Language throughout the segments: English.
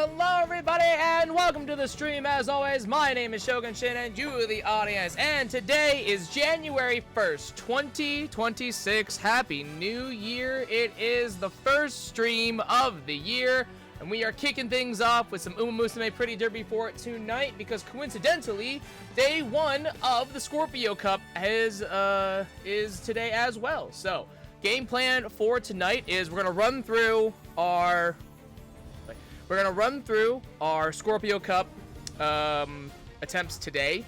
hello everybody, and welcome to the stream. As always, my name is Shogun Shin, and you, the audience, and today is January 1st, 2026. Happy New Year. It is the first stream of the year, and we are kicking things off with some Umamusume Pretty Derby for tonight, because coincidentally, day one of the Scorpio Cup is today as well. So, game plan for tonight is we're gonna run through our Scorpio Cup attempts today,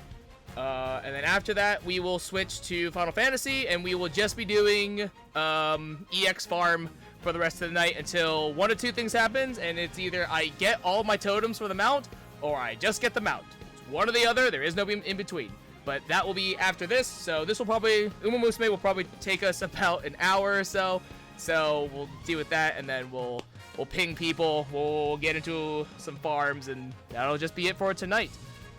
and then after that we will switch to Final Fantasy, and we will just be doing EX farm for the rest of the night until one of two things happens, and it's either I get all my totems for the mount, or I just get the mount. It's one or the other. There is no in between. But that will be after this, so this will probably, Umamusume will probably take us about an hour or so. So we'll deal with that, and then we'll ping people, we'll get into some farms, and that'll just be it for tonight.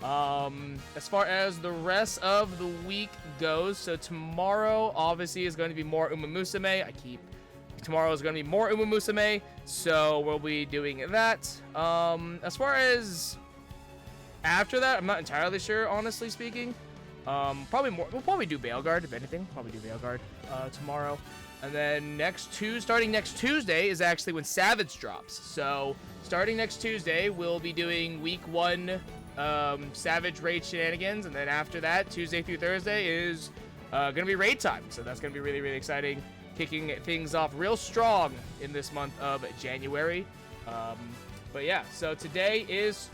As far as the rest of the week goes, so tomorrow obviously is going to be more Umamusume. Tomorrow is going to be more Umamusume, so we'll be doing that. As far as after that, I'm not entirely sure, honestly speaking. Probably more, we'll probably do Veilguard, if anything. Probably do Veilguard tomorrow. And then starting next Tuesday is actually when Savage drops. So starting next Tuesday, we'll be doing week 1 Savage raid shenanigans, and then after that, Tuesday through Thursday is gonna be raid time. So that's gonna be really, really exciting, kicking things off real strong in this month of January. But yeah, so today is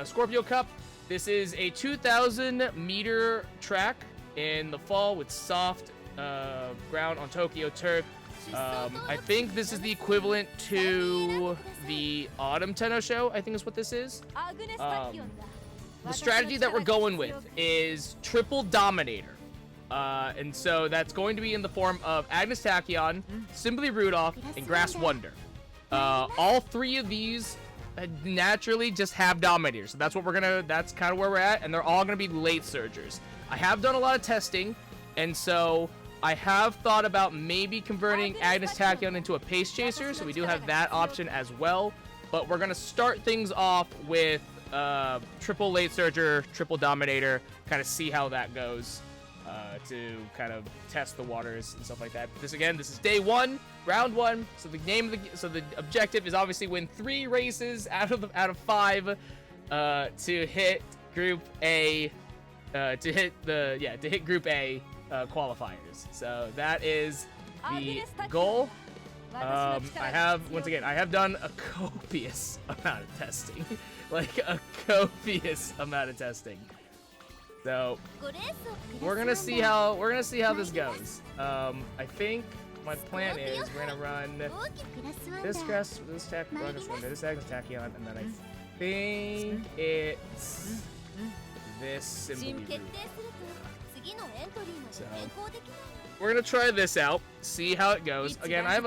Scorpio Cup. This is a 2,000 meter track in the fall with soft ground on Tokyo turf. I think this is the equivalent to the Autumn Tenno show, I think is what this is. The strategy that we're going with is Triple Dominator. And so that's going to be in the form of Agnes Tachyon, Simply Rudolph, and Grass Wonder. All three of these naturally just have Dominators. So that's kind of where we're at, and they're all going to be late surgers. I have done a lot of testing, and so I have thought about maybe converting Agnes Tachyon into a Pace Chaser, so we do have that option as well. But we're going to start things off with triple late surger, triple Dominator, kind of see how that goes, to kind of test the waters and stuff like that. This is day 1, round 1. So the objective is obviously win 3 races out of 5 to hit Group A, to hit Group A qualifiers. So that is the goal. I have done a copious amount of testing, like a copious amount of testing. So we're gonna see how this goes. I think my plan is we're gonna run this Agnes Tachyon, and then I think it's this Simply Rudolph. So we're gonna try this out, see how it goes. Again, I have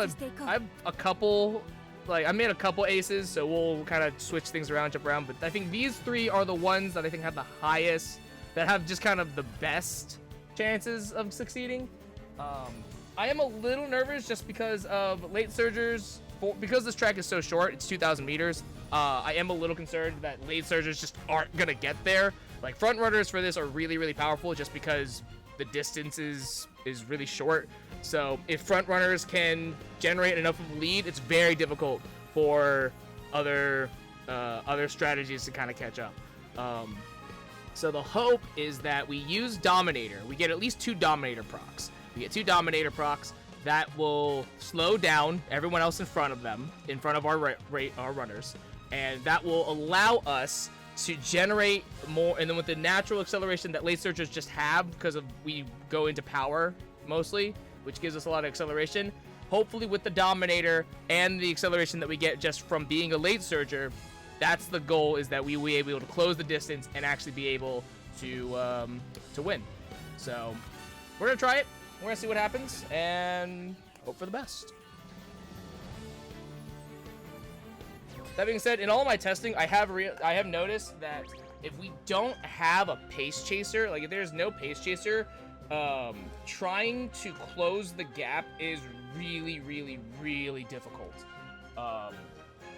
a couple, like I made a couple aces, so we'll kind of switch things around, jump around. But I think these 3 are the ones that I think have the highest, that have just kind of the best chances of succeeding. I am a little nervous just because of late surgers. Because this track is so short, it's 2,000 meters. I am a little concerned that late surgers just aren't gonna get there. Like front runners for this are really, really powerful just because the distance is really short. So if front runners can generate enough of a lead, it's very difficult for other strategies to kind of catch up. So the hope is that we use Dominator. We get at least 2 Dominator procs. We get 2 Dominator procs that will slow down everyone else in front of them, in front of our runners, and that will allow us to generate more. And then with the natural acceleration that late surgers just have, because we go into power mostly, which gives us a lot of acceleration. Hopefully with the Dominator and the acceleration that we get just from being a late surger, that's the goal, is that we will be able to close the distance and actually be able to win. So we're gonna try it. We're gonna see what happens and hope for the best. That being said, in all my testing, I have noticed that if we don't have a Pace Chaser, like if there's no Pace Chaser, trying to close the gap is really, really, really difficult.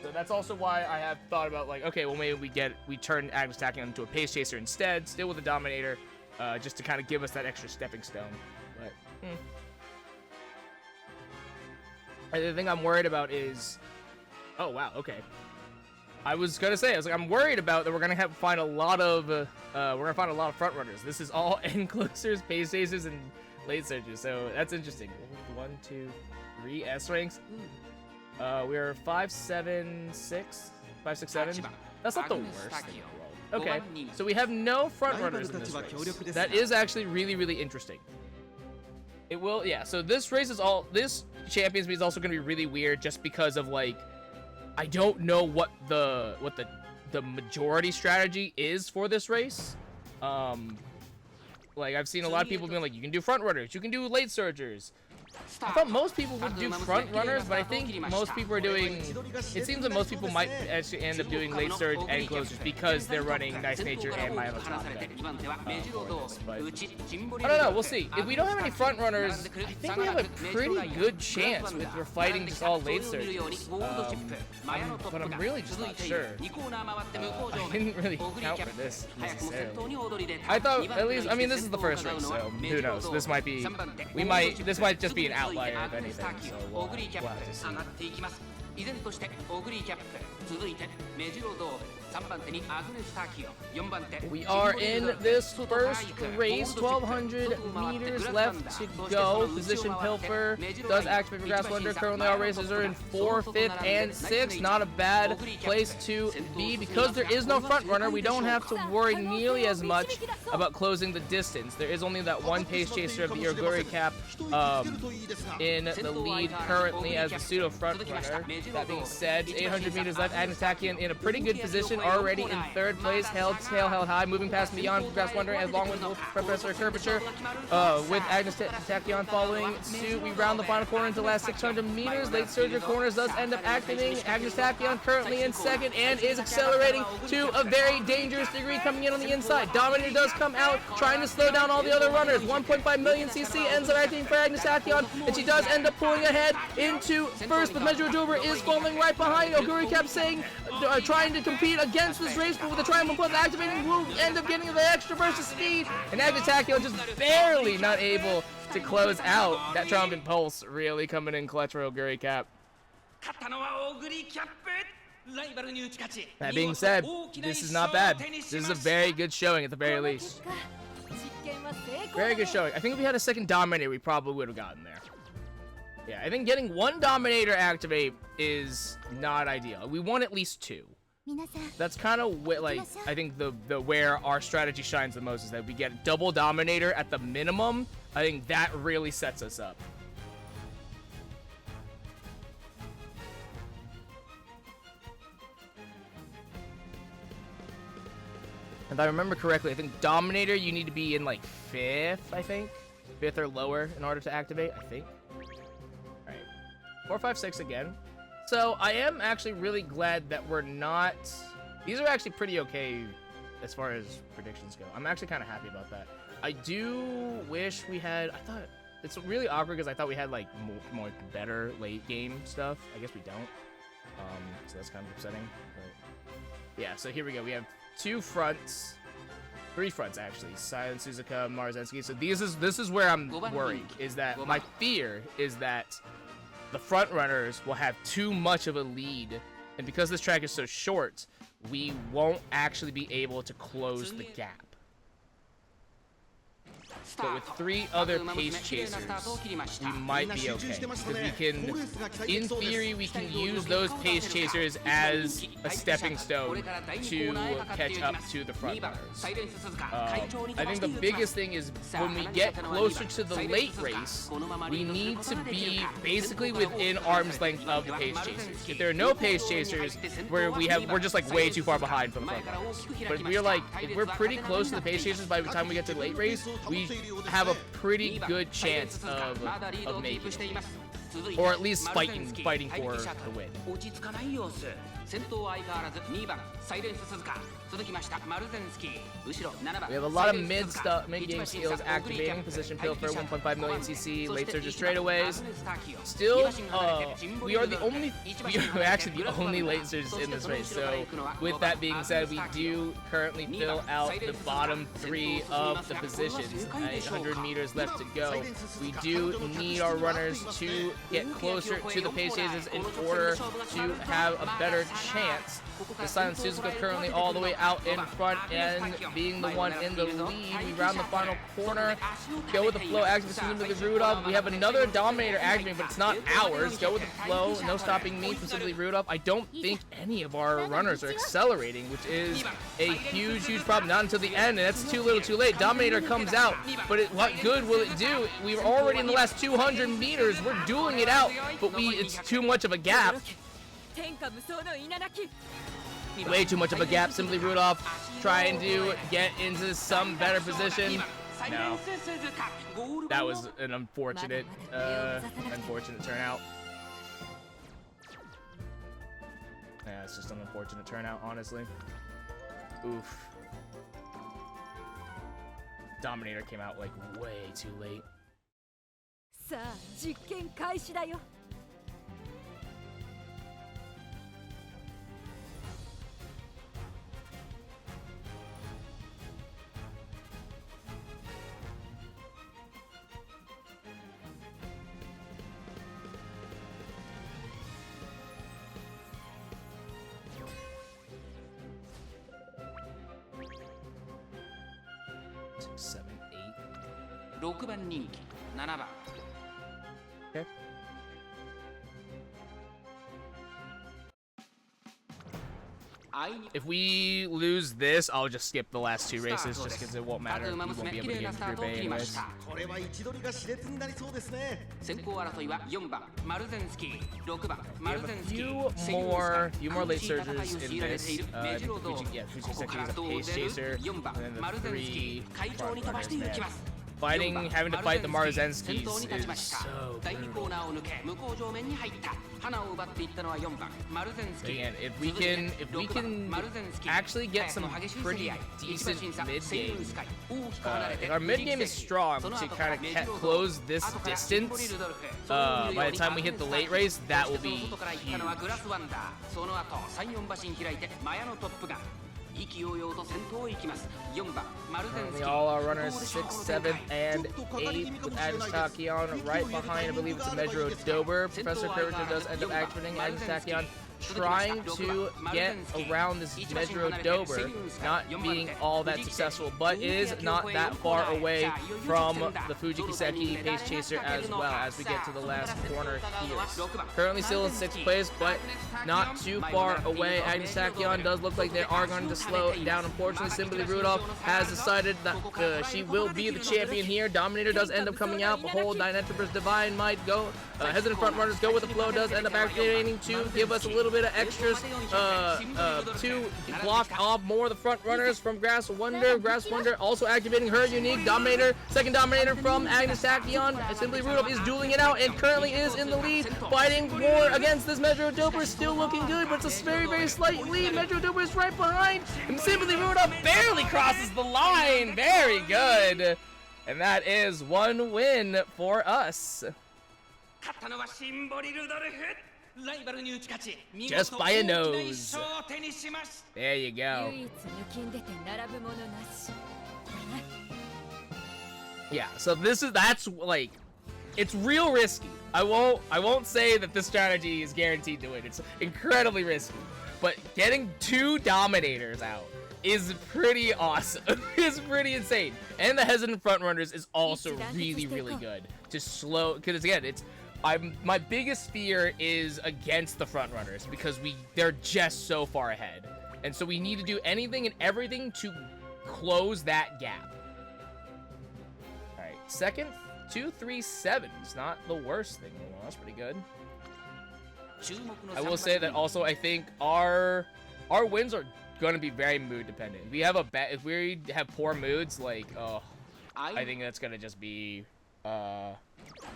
So that's also why I have thought about, like, okay, well, maybe we turn Agnes Tachyon into a pace chaser instead, still with a Dominator, just to kind of give us that extra stepping stone. But the thing I'm worried about is, oh wow, okay. I was gonna say, I'm worried about that we're gonna find a lot of front runners. This is all end closers, pace chasers, and late surges. So that's interesting. 1, 2, 3 S ranks. We're 5, 7, 6, 5, 6, 7. That's not the worst thing in the world. Okay, so we have no front runners in this race. That is actually really, really interesting. It will, yeah. So this race is this Champions Meet is also gonna be really weird, just because of, like, I don't know what the majority strategy is for this race. Like, I've seen a lot of people being like, you can do front runners, you can do late surgers. I thought most people would do front runners, but I think most people are doing... It seems that most people might actually end up doing late surge and closers because they're running Nice Nature and My Top Deck. But I don't know, we'll see. If we don't have any front runners, I think we have a pretty good chance if we're fighting just all late surges. But I'm really just not sure. I didn't really count for this necessarily. I thought, at least, I mean, this is the first race, so who knows? This might be... This might just be an outlier, if anything, so we'll have to see. We are in this first race, 1,200 meters left to go. Position Pilfer does activate for Grass Wonder. Currently our racers are in 4th, 5th, and 6th. Not a bad place to be. Because there is no front runner, we don't have to worry nearly as much about closing the distance. There is only that one pace chaser of the Yoguri Cap in the lead currently as the pseudo front runner. That being said, 800 meters left. Agnes Tachyon in a pretty good position, already in 3rd place, held high, moving past Beyond Grass Wonder, as long as Professor Curvature, with Agnes Tachyon following suit. We round the final corner into the last 600 meters. Late Surger corners does end up activating. Agnes Tachyon currently in 2nd and is accelerating to a very dangerous degree, coming in on the inside. Dominator does come out, trying to slow down all the other runners. 1.5 million CC ends up acting for Agnes Tachyon, and she does end up pulling ahead into 1st, but Measure Dover is falling right behind. Oguri kept saying, trying to compete against this race, but with the Triumph Plus activating, will end up getting the extra burst of speed, and Agnes Tachyon just barely not able to close out. That Triumphant Pulse really coming in clutch for Oguri Cap. That being said, this is not bad. This is a very good showing at the very least. Very good showing. I think if we had a second Dominator, we probably would have gotten there. Yeah, I think getting one Dominator activate is not ideal. We want at least 2. That's kind of like, I think the where our strategy shines the most is that we get double Dominator at the minimum. I think that really sets us up. If I remember correctly, I think Dominator, you need to be in like 5th, I think. 5th or lower in order to activate, I think. Alright. 4, 5, 6 again. So I am actually really glad that we're not... These are actually pretty okay as far as predictions go. I'm actually kind of happy about that. I do wish we had... I thought... It's really awkward because I thought we had like more better late game stuff. I guess we don't. So that's kind of upsetting. But yeah, so here we go. We have 2 fronts. 3 fronts actually. Silent Suzuka, Marzensky. So this is where I'm worried. Is that my fear is that the front runners will have too much of a lead, and because this track is so short, we won't actually be able to close the gap. But with 3 other pace chasers, we might be okay. Because we can, in theory, we can use those pace chasers as a stepping stone to catch up to the front runners. I think the biggest thing is when we get closer to the late race, we need to be basically within arm's length of the pace chasers. If there are no pace chasers, we're just like way too far behind from the front runners. But if we're pretty close to the pace chasers by the time we get to the late race, we have a pretty good chance of making it. or at least fighting for the win. 先頭は相変わらず2番サイレンス鈴鹿続きましたマルゼンスキー後ろ7番 We have a lot of mid-game skills activating, position pill for 1.5 million CC, late surges straightaways. Still, we are actually the only late surges in this race. So, with that being said, we do currently fill out the bottom 3 of the positions. 100 meters left to go. We do need our runners to get closer to the pace chasers in order to have a better chance. The Silent Suzuka currently all the way out in front and being the one in the lead. We round the final corner. Go with the flow, activate Simply Rudolph. We have another Dominator activating, but it's not ours. Go with the flow, no stopping me from Simply Rudolph. I don't think any of our runners are accelerating, which is a huge, huge problem. Not until the end, and that's too little too late. Dominator comes out, but what good will it do? We were already in the last 200 meters. We're dueling it out, but it's too much of a gap. Way too much of a gap. Simply Rudolph trying to get into some better position. No. That was an unfortunate turnout. Yeah, it's just an unfortunate turnout, honestly. Oof. Dominator came out like way too late. Seven, 8. 6番人気7番 Okay. If we lose this, I'll just skip the last 2 races just because it won't matter. We won't be able to get into Group A anyways. 先行争いは4番マルゼンスキー6番 We have a few more late surgers in this. Fujiseki is a pace chaser, and then the 3 front runners there. Having to fight the Marzenskis is so brutal. Again, if we can actually get some pretty decent mid game, if our mid game is strong to kind of close this distance, by the time we hit the late race, that will be huge. All our runners 6, 7, and 8 with Agnes Tachyon right behind. I believe it's a Metro Dober. Professor Curvature does end up activating Agnes Tachyon, trying to get around this Metro Dober, not being all that successful, but is not that far away from the Fujikiseki pace chaser as well as we get to the last corner here. Currently still in 6th place, but not too far away. Agnes Tachyon does look like they are going to slow down. Unfortunately, Simply Rudolph has decided that she will be the champion here. Dominator does end up coming out. Behold, Dynatripper's Divine might go. Hesitant front runners go with the flow, does end up activating to give us a little bit of extras to block off more of the front runners from Grass Wonder. Grass Wonder also activating her unique Dominator. Second Dominator from Agnes Tachyon. Simply Rudolph is dueling it out and currently is in the lead. Fighting more against this Metro Dober. Still looking good, but it's a very, very slight lead. Metro Dober is right behind. And Simply Rudolph barely crosses the line. Very good. And that is 1 win for us. Just by a nose. There you go. Yeah, so that's like, it's real risky. I won't say that this strategy is guaranteed to win. It's incredibly risky. But getting 2 Dominators out is pretty awesome. It's pretty insane. And the hesitant front runners is also really, really good to slow, because again, my biggest fear is against the front runners because they're just so far ahead. And so we need to do anything and everything to close that gap. All right, second, 237. It's not the worst thing. Well, that's pretty good. I will say that also I think our wins are going to be very mood dependent. If we have poor moods, like, I think that's going to just be a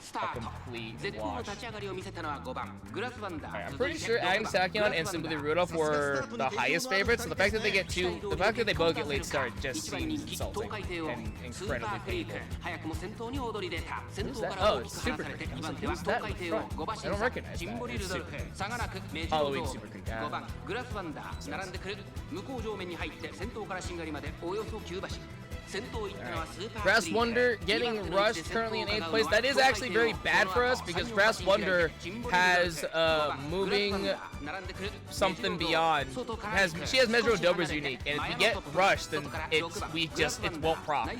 スタート complete 絶好の wash. 立ち上がりを見せたのは5番グラスワンダ Alright, ー I'm pretty sure Agnes Tachyon and Simply Rudolph were the highest favorites, so the fact that they get the fact that they both get late start just seems insulting and incredibly painful. 早くも先頭に躍り出た先 Who's 頭 that? から Oh, 大 it's きく離 Super されて Creek. 2番手は Who's 東 that 海 in 帝王 front? 5馬 I 身 don't 差 recognize シンボリ that. ル It's ドルフ Super 差がなく明治堂 Halloween 々 Super Creek. 5番グラスワンダー並んでくる向こう上面に入って先頭からしんがりまでおよそ9馬身 Grass Wonder getting rushed currently in 8th place. That is actually very bad for us because Grass Wonder has moving something beyond. She has Measure of Dober's unique, and if we get rushed, then it won't proc.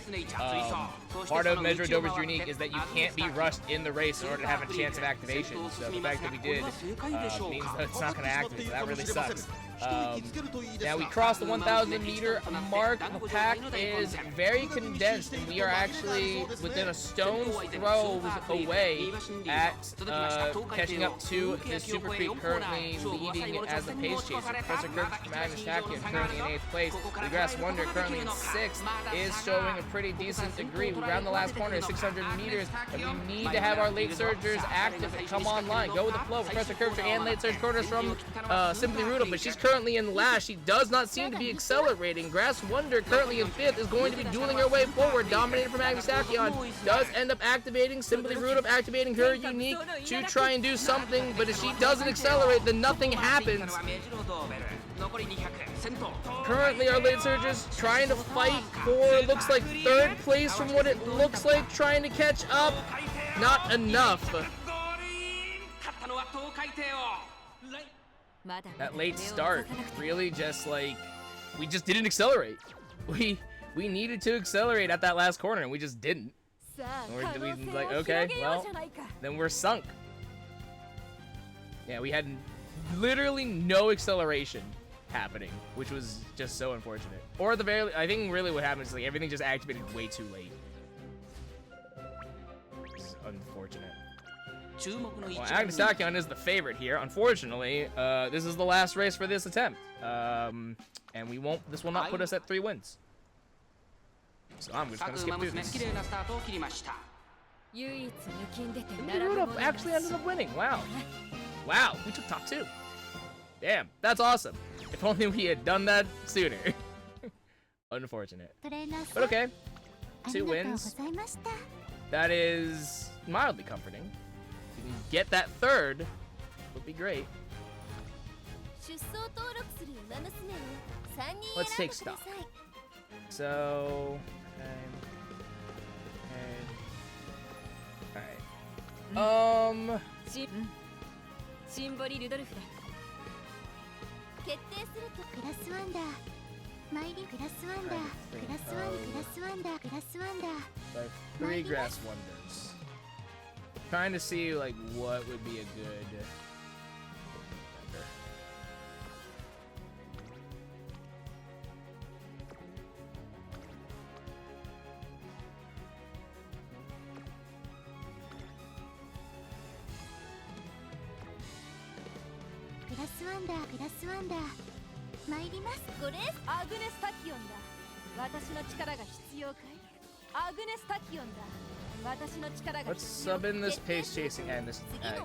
Part of Measure of Dober's unique is that you can't be rushed in the race in order to have a chance of activation. So the fact that we did means that it's not going to activate. So that really sucks. Now we crossed the 1,000 meter mark. The pack is very condensed, and we are actually within a stone's throw away at catching up to this Super Creek currently leading as the pace chaser. Professor Kirk from Agnes Tachyon currently in 8th place. The Grass Wonder currently in 6th is showing a pretty decent degree. We round the last corner, 600 meters, and we need to have our late surgers active and come online. Go with the flow. Professor Kirk and late surge corners from Simply Rudolph, but she's currently in last. She does not seem to be accelerating. Grass Wonder currently in 5th is going to be dueling her way forward, dominated from Agnes Tachyon. Does end up activating, Simply Rudolph activating her unique to try and do something, but if she doesn't accelerate, then nothing happens. Currently, our late surgers trying to fight for, looks like 3rd place from what it looks like, trying to catch up. Not enough. That late start really just like, we just didn't accelerate. We needed to accelerate at that last corner and we just didn't. We like, okay, well, then we're sunk. Yeah, we had literally no acceleration happening, which was just so unfortunate. Or at the very, I think really what happened is like everything just activated way too late. It's unfortunate. Well, Agnes Tachyon is the favorite here. Unfortunately, this is the last race for this attempt. And this will not put us at 3 wins. So I'm just gonna skip through this. Rudolph actually ended up winning. Wow. Wow, we took top 2. Damn, that's awesome. If only we had done that sooner. Unfortunate. But okay. 2 wins. That is mildly comforting. If we can get that 3rd, would be great. Let's take stock. So, alright. Three Grass Wonders. Trying to see like what would be a good vendor. Let's sub in this pace chasing and this attack.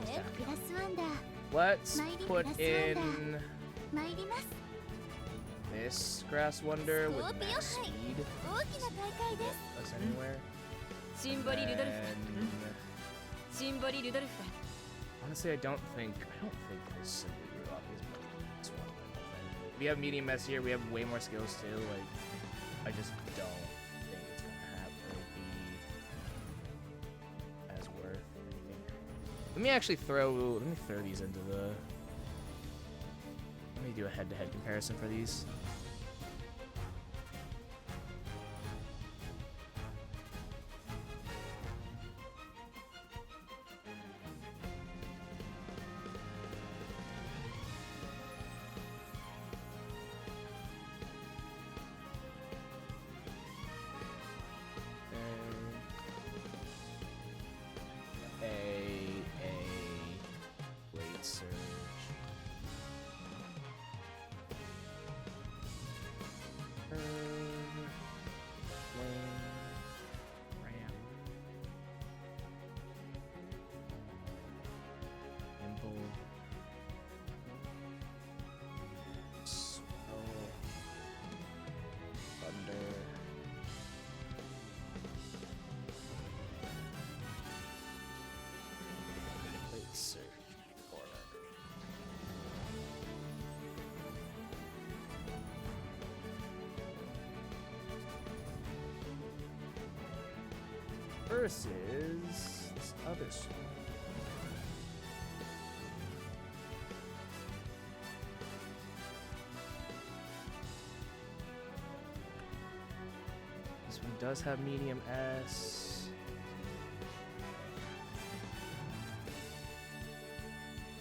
Let's put in this Grass Wonder with max speed. Get us anywhere. And honestly, I don't think this Simply Rudolph is this one. We have medium mess here. We have way more skills too. Like, I just don't think it's gonna be as worth anything. Let me throw these into the. Let me do a head-to-head comparison for these. versus this other sword. This one does have medium S.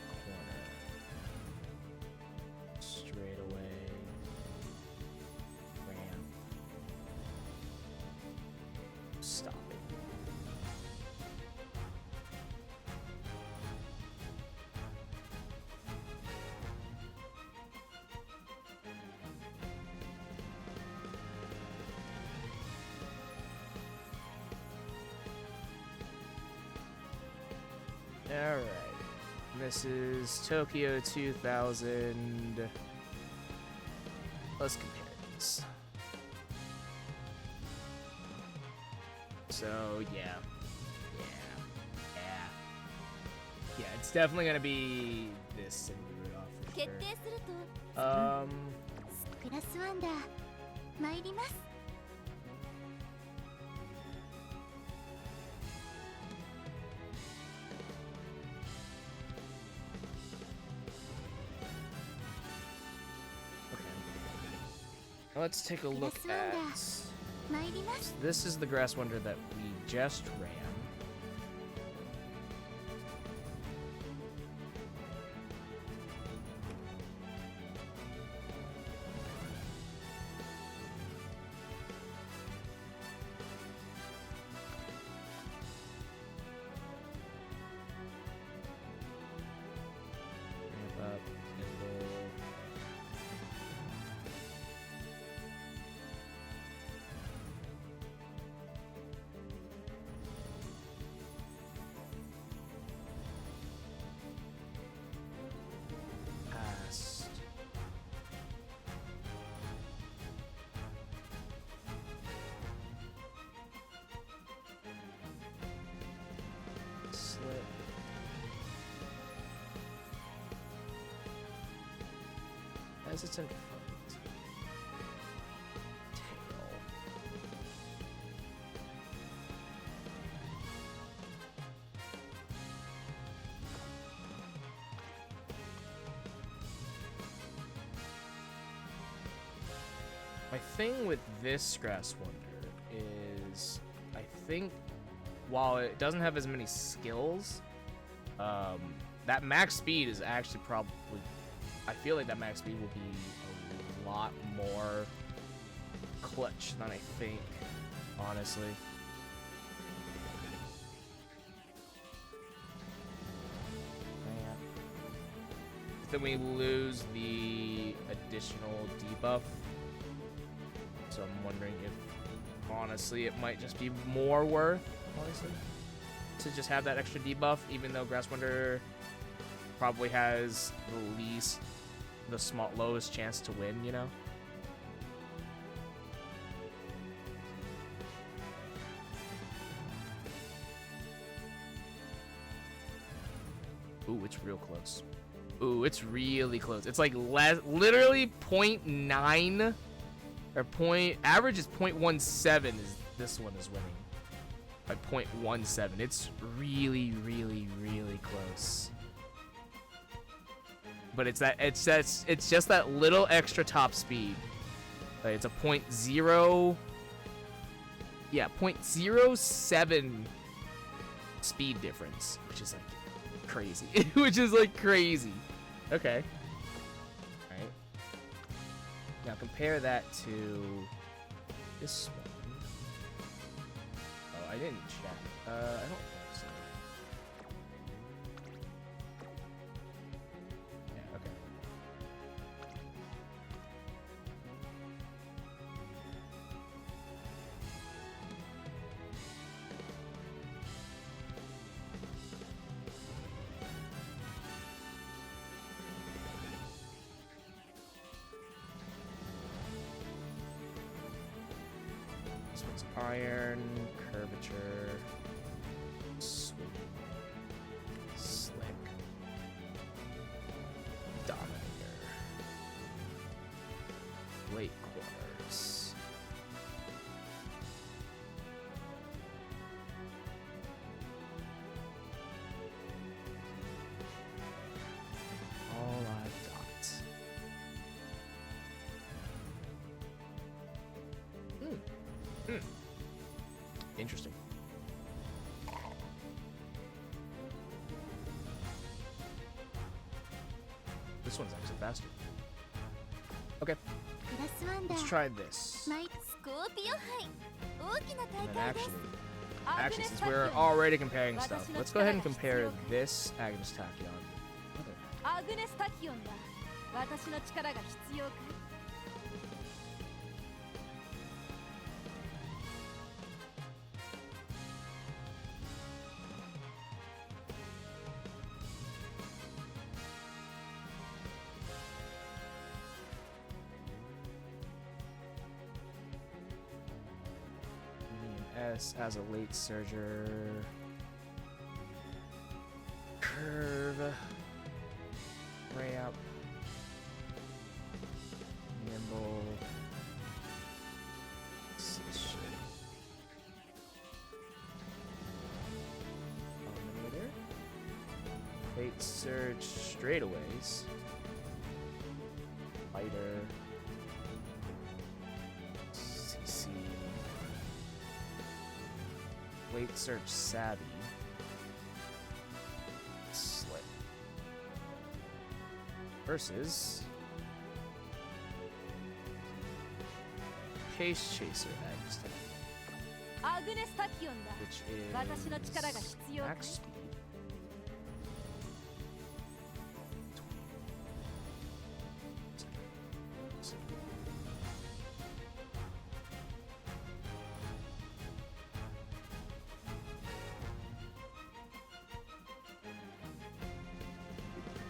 Corner. Straight away. Ramp. Stop it. Alright. This is Tokyo 2000. Let's compare these. So, yeah. Yeah, it's definitely gonna be this Cindy Rudolph for 決 sure. 定すると クラスワンダー参ります。 Let's take a look at. 参ります。 This is the Grass Wonder that we just ran. Ramp up, nimble. Past. Slip. As it's in front. Tail. My thing with this Grass Wonder is, I think, while it doesn't have as many skills, that max speed is actually probably, I feel like that max speed will be a lot more clutch than I think, honestly. Man. Then we lose the additional debuff. So I'm wondering if, honestly, it might just be more worth, honestly, to just have that extra debuff, even though Grass Wonder probably has the lowest chance to win, you know? Ooh, it's real close. Ooh, it's really close. It's like literally 0.9 or average is 0.17 is this one is winning by 0.17. It's really, really, really close. But it's just that little extra top speed. Like it's a 0.07 speed difference, which is like crazy. Which is like crazy. Okay. Alright. Now compare that to this one. Oh, I didn't check. I don't think so. Yeah, okay. This one's iron, curvature, sweep, slick, dominator, late corners, Interesting. This one's actually faster. Okay, クラスワンダ let's ー try this. マイスコーピオ杯大きな And 大 then 会です actually, since we're already comparing stuff, let's go ahead and compare this Agnes Tachyon. アグネスタキオンだ。私の力が必要かい？S as a late surger. Curve. Ray up. Nimble. Position. Dominator. Late surge straightaways. Fighter. CC. Late search savvy. Slip. Versus Pace Chaser Agnes, アグネスタキオンだ。 which 私の力が is 必要かい？ max speed.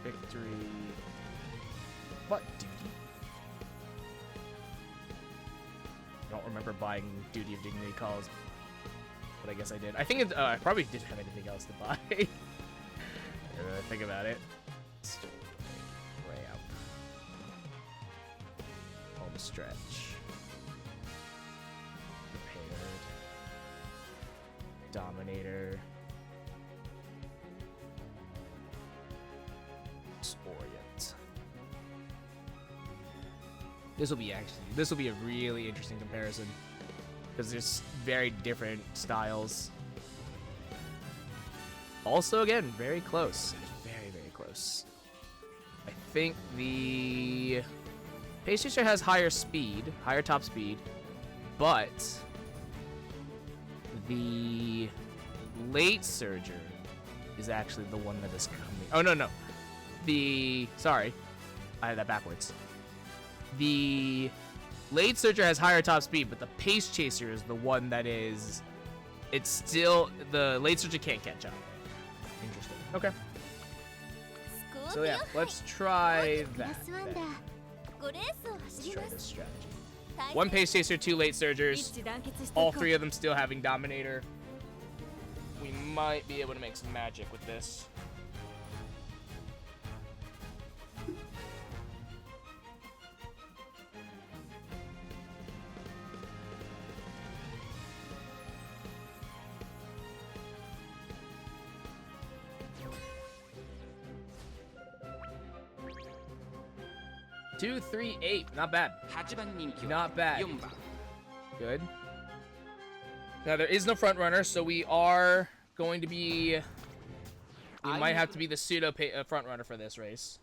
Victory. What duty? I don't remember buying Duty of Dignity calls, but I guess I did. I think it, I probably didn't have anything else to buy. I really think about it. Way out. Home stretch. Prepared. Dominator. Orient. This will be a really interesting comparison because there's very different styles. Also, again, very close. Very, very close. I think the Pace Chaser has higher speed, higher top speed, but the Late Surger is actually the one that is coming. Oh, no. Sorry, I had that backwards. The Late Surger has higher top speed, but the Pace Chaser is the one that is. It's still the Late Surger can't catch up. Interesting. Okay. スコ So ーピオ yeah, 杯 let's try クラ that. スワンダ then. ー5レースを Let's 走り try ま this す strategy. 対 One 戦 Pace Chaser, 2 Late 一 Surgers. 致団結してい All こう。 3 of them still having Dominator. We might be able to make some magic with this. Two, 3, 8. Not bad. 8番人気 Not は bad. 4番 Good. Now there is no front runner, so we are going to be. We might have to be the pseudo front runner for this race.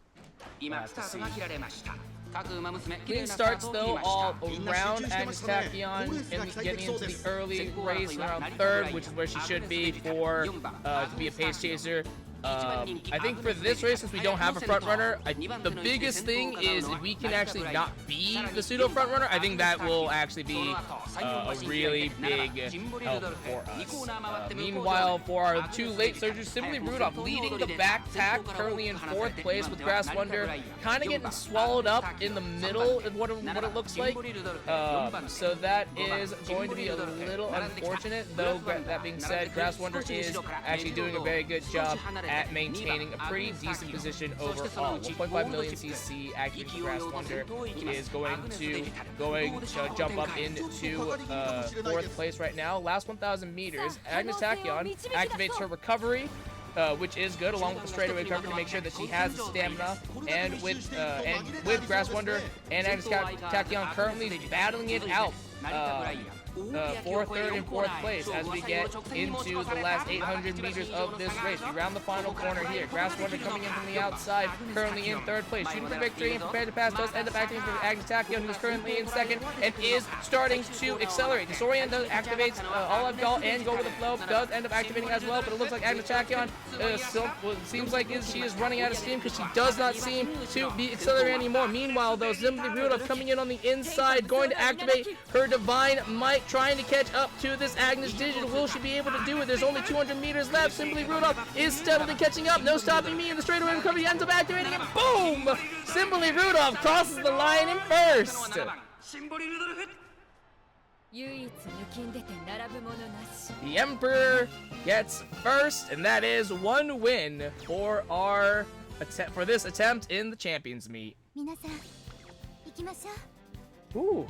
今スタートが切られました各馬娘綺 Clean 麗なスター starts トを切り though ま all した around Agnes Tachyon and getting into the early race around third, which is where she should be for to be a pace chaser. I think for this race, since we don't have a front runner, the biggest thing is if we can actually not be the pseudo front runner, I think that will actually be a really big help for us. Meanwhile, for our 2 late surgers, Simply Rudolph leading the back tack, currently in 4th place with Grass Wonder, kind of getting swallowed up in the middle of what it looks like. So that is going to be a little unfortunate, though that being said, Grass Wonder is actually doing a very good job at maintaining a pretty decent position overall. 1.5 million CC activated Grass Wonder is going to jump up into 4th place right now. Last 1,000 meters, Agnes Tachyon activates her recovery, which is good, along with the straightaway recovery to make sure that she has the stamina. And with Grass Wonder and Agnes Tachyon currently battling it out. 4th, 3rd, and 4th place as we get into the last 800 meters of this race. We round the final corner here. Grass Wonder coming in from the outside, currently in 3rd place, shooting for victory and prepared to pass. Does end up acting for Agnes Tachyon, who is currently in 2nd and is starting to accelerate. Disorient does activates Olive Doll and Go With The Flow. Does end up activating as well, but it looks like Agnes Tachyon seems like she is running out of steam because she does not seem to be accelerating anymore. Meanwhile, though, Simply Rudolph coming in on the inside, going to activate her Divine Might, trying to catch up to this Agnes Digital. Will she be able to do it? There's only 200 meters left. Simply Rudolph is steadily catching up. No stopping me in the straightaway recovery. Ends up activating it. Boom! Simply Rudolph crosses the line in first. 唯一抜きんでて並ぶものなし The Emperor gets first, and that is one win for our for this attempt in the Champions Meet. 皆さん行きましょう Ooh.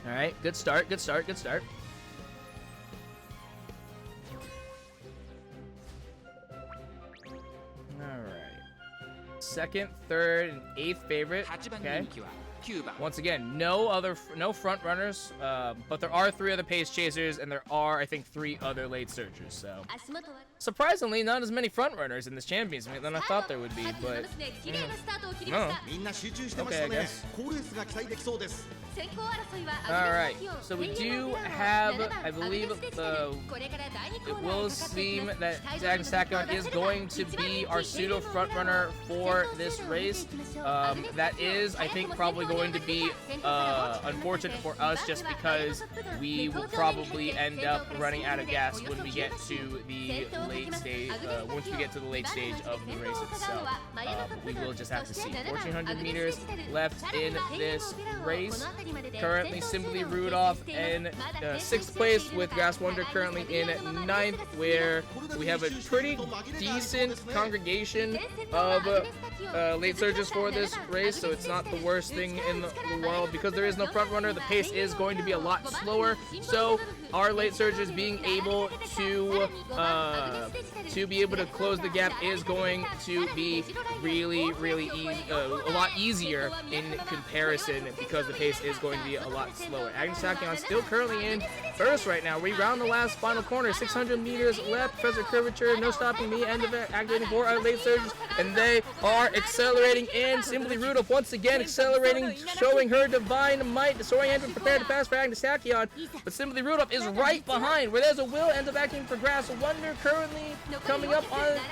All right, good start, good start, good start. All right. 2nd, 3rd, and 8th favorite. Okay. Once again, no front runners, but there are 3 other pace chasers, and there are, I think, 3 other late surgers. So, surprisingly, not as many front runners in this Champions Meet than I thought there would be. But no. Okay, I guess. Alright, so we do have, I believe, it will seem that Agnes Tachyon is going to be our pseudo frontrunner for this race. That is, I think, probably going to be unfortunate for us just because we will probably end up running out of gas when we get to the late stage, once we get to the late stage of the race itself. We will just have to see. 1,400 meters left in this race. Currently, Simply Rudolph in 6th place with Grass Wonder currently in 9th, where we have a pretty decent congregation of late surges for this race, so it's not the worst thing in the world. Because there is no front runner, the pace is going to be a lot slower, so our late surges being able to be able to close the gap is going to be really a lot easier in comparison, because the pace is going to be a lot slower. Agnes Tachyon still currently in first right now. We round the last final corner. 600 meters left. Professor Curvature, no stopping me. End of it. Activating for our late surges, and they are accelerating. And Simply Rudolph once again accelerating, showing her Divine Might. Disoriented, prepared to pass for Agnes Tachyon, but Simply Rudolph is right behind. Where there's a Will, ends up acting for Grass Wonder, currently coming up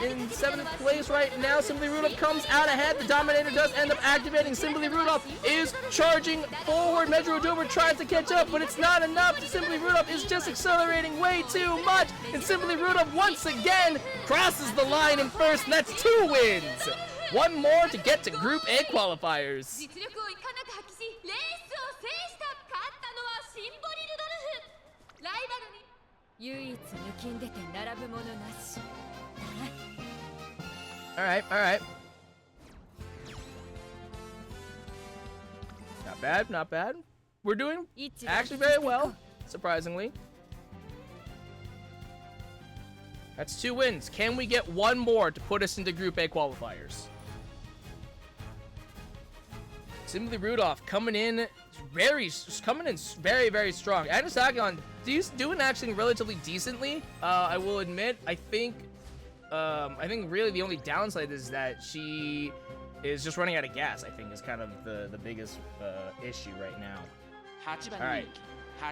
in 7th place right now. Simply Rudolph comes out ahead. The Dominator does end up activating. Simply Rudolph is charging forward. Metro Dover tries to catch up, but it's not enough. Simply Rudolph is just accelerating way too much, and Simply Rudolph once again crosses the line in first, and that's 2 wins. 1 more to get to Group A qualifiers. 実力をいかなく発揮しレースを制した勝ったのはシンボリルドルフライバルに唯一抜きんでて並ぶものなし Alright. Not bad. We're doing actually very well, surprisingly. That's 2 wins. Can we get 1 more to put us into Group A qualifiers? Simply Rudolph coming in very strong. Agnes Tachyon doing actually relatively decently. I will admit. I think really the only downside is that she is just running out of gas. I think is kind of the biggest issue right now. All right.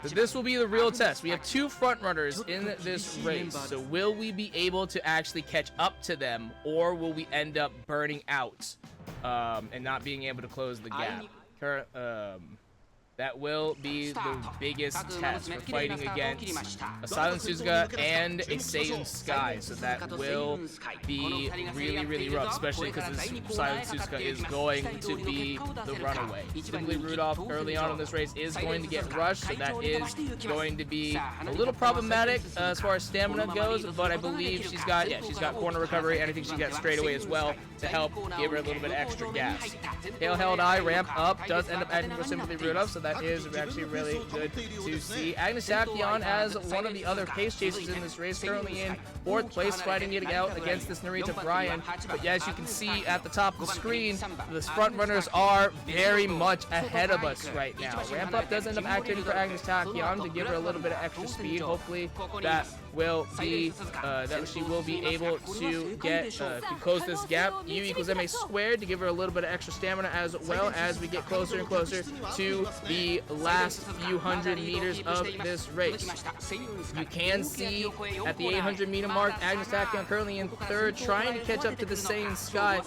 So this will be the real test. We have 2 front runners in this race. So will we be able to actually catch up to them, or will we end up burning out and not being able to close the gap? That will be the biggest test for fighting against a Silent Suzuka and a Satan Sky. So that will be really rough, especially because this Silent Suzuka is going to be the runaway. Simply Rudolph early on in this race is going to get rushed, so that is going to be a little problematic as far as stamina goes, but I believe she's got corner recovery, and I think she got straightaway as well to help give her a little bit extra gas. Hail Held Eye ramp up does end up acting for Simply Rudolph, so that that is actually really good to see. Agnes Tachyon as one of the other pace chasers in this race, currently in 4th place, fighting it out against this Narita Bryan. But as you can see at the top of the screen, the front runners are very much ahead of us right now. Ramp Up does end up activating for Agnes Tachyon to give her a little bit of extra speed. Hopefully that will be that she will be able to get to close this gap. U equals MA squared to give her a little bit of extra stamina as well as we get closer and closer to the last few hundred meters of this race. You can see at the 800-meter mark, Agnes Tachyon currently in 3rd, trying to catch up to the Saiyan Sky,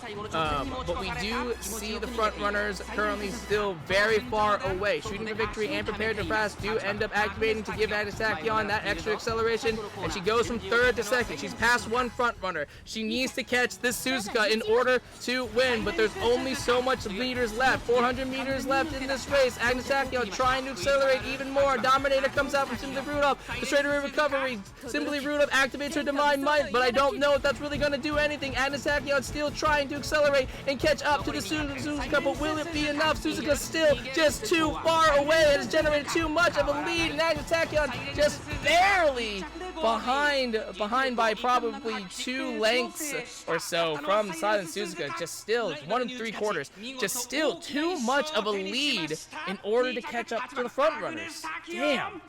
but we do see the front runners currently still very far away. Shooting for Victory and Prepared to Pass do end up activating to give Agnes Tachyon that extra acceleration, and she goes from 3rd to 2nd. She's past one front runner. She needs to catch this Suzuka in order to win, but there's only so much meters left. 400 meters left in this race. Agnes Tachyon trying to accelerate even more. Dominator comes out from Simply Rudolph. The straight away recovery. Simply Rudolph activates her Divine Might, but I don't know if that's really going to do anything. Agnes Tachyon still trying to accelerate and catch up to the Suzuka, but will it be enough? Suzuka still just too far away. It has generated too much of a lead, and Agnes Tachyon just barely behind by probably 2 lengths or so from Silent Suzuka. Just still 1 3/4, just still too much of a lead in order to catch up to the front runners. Damn.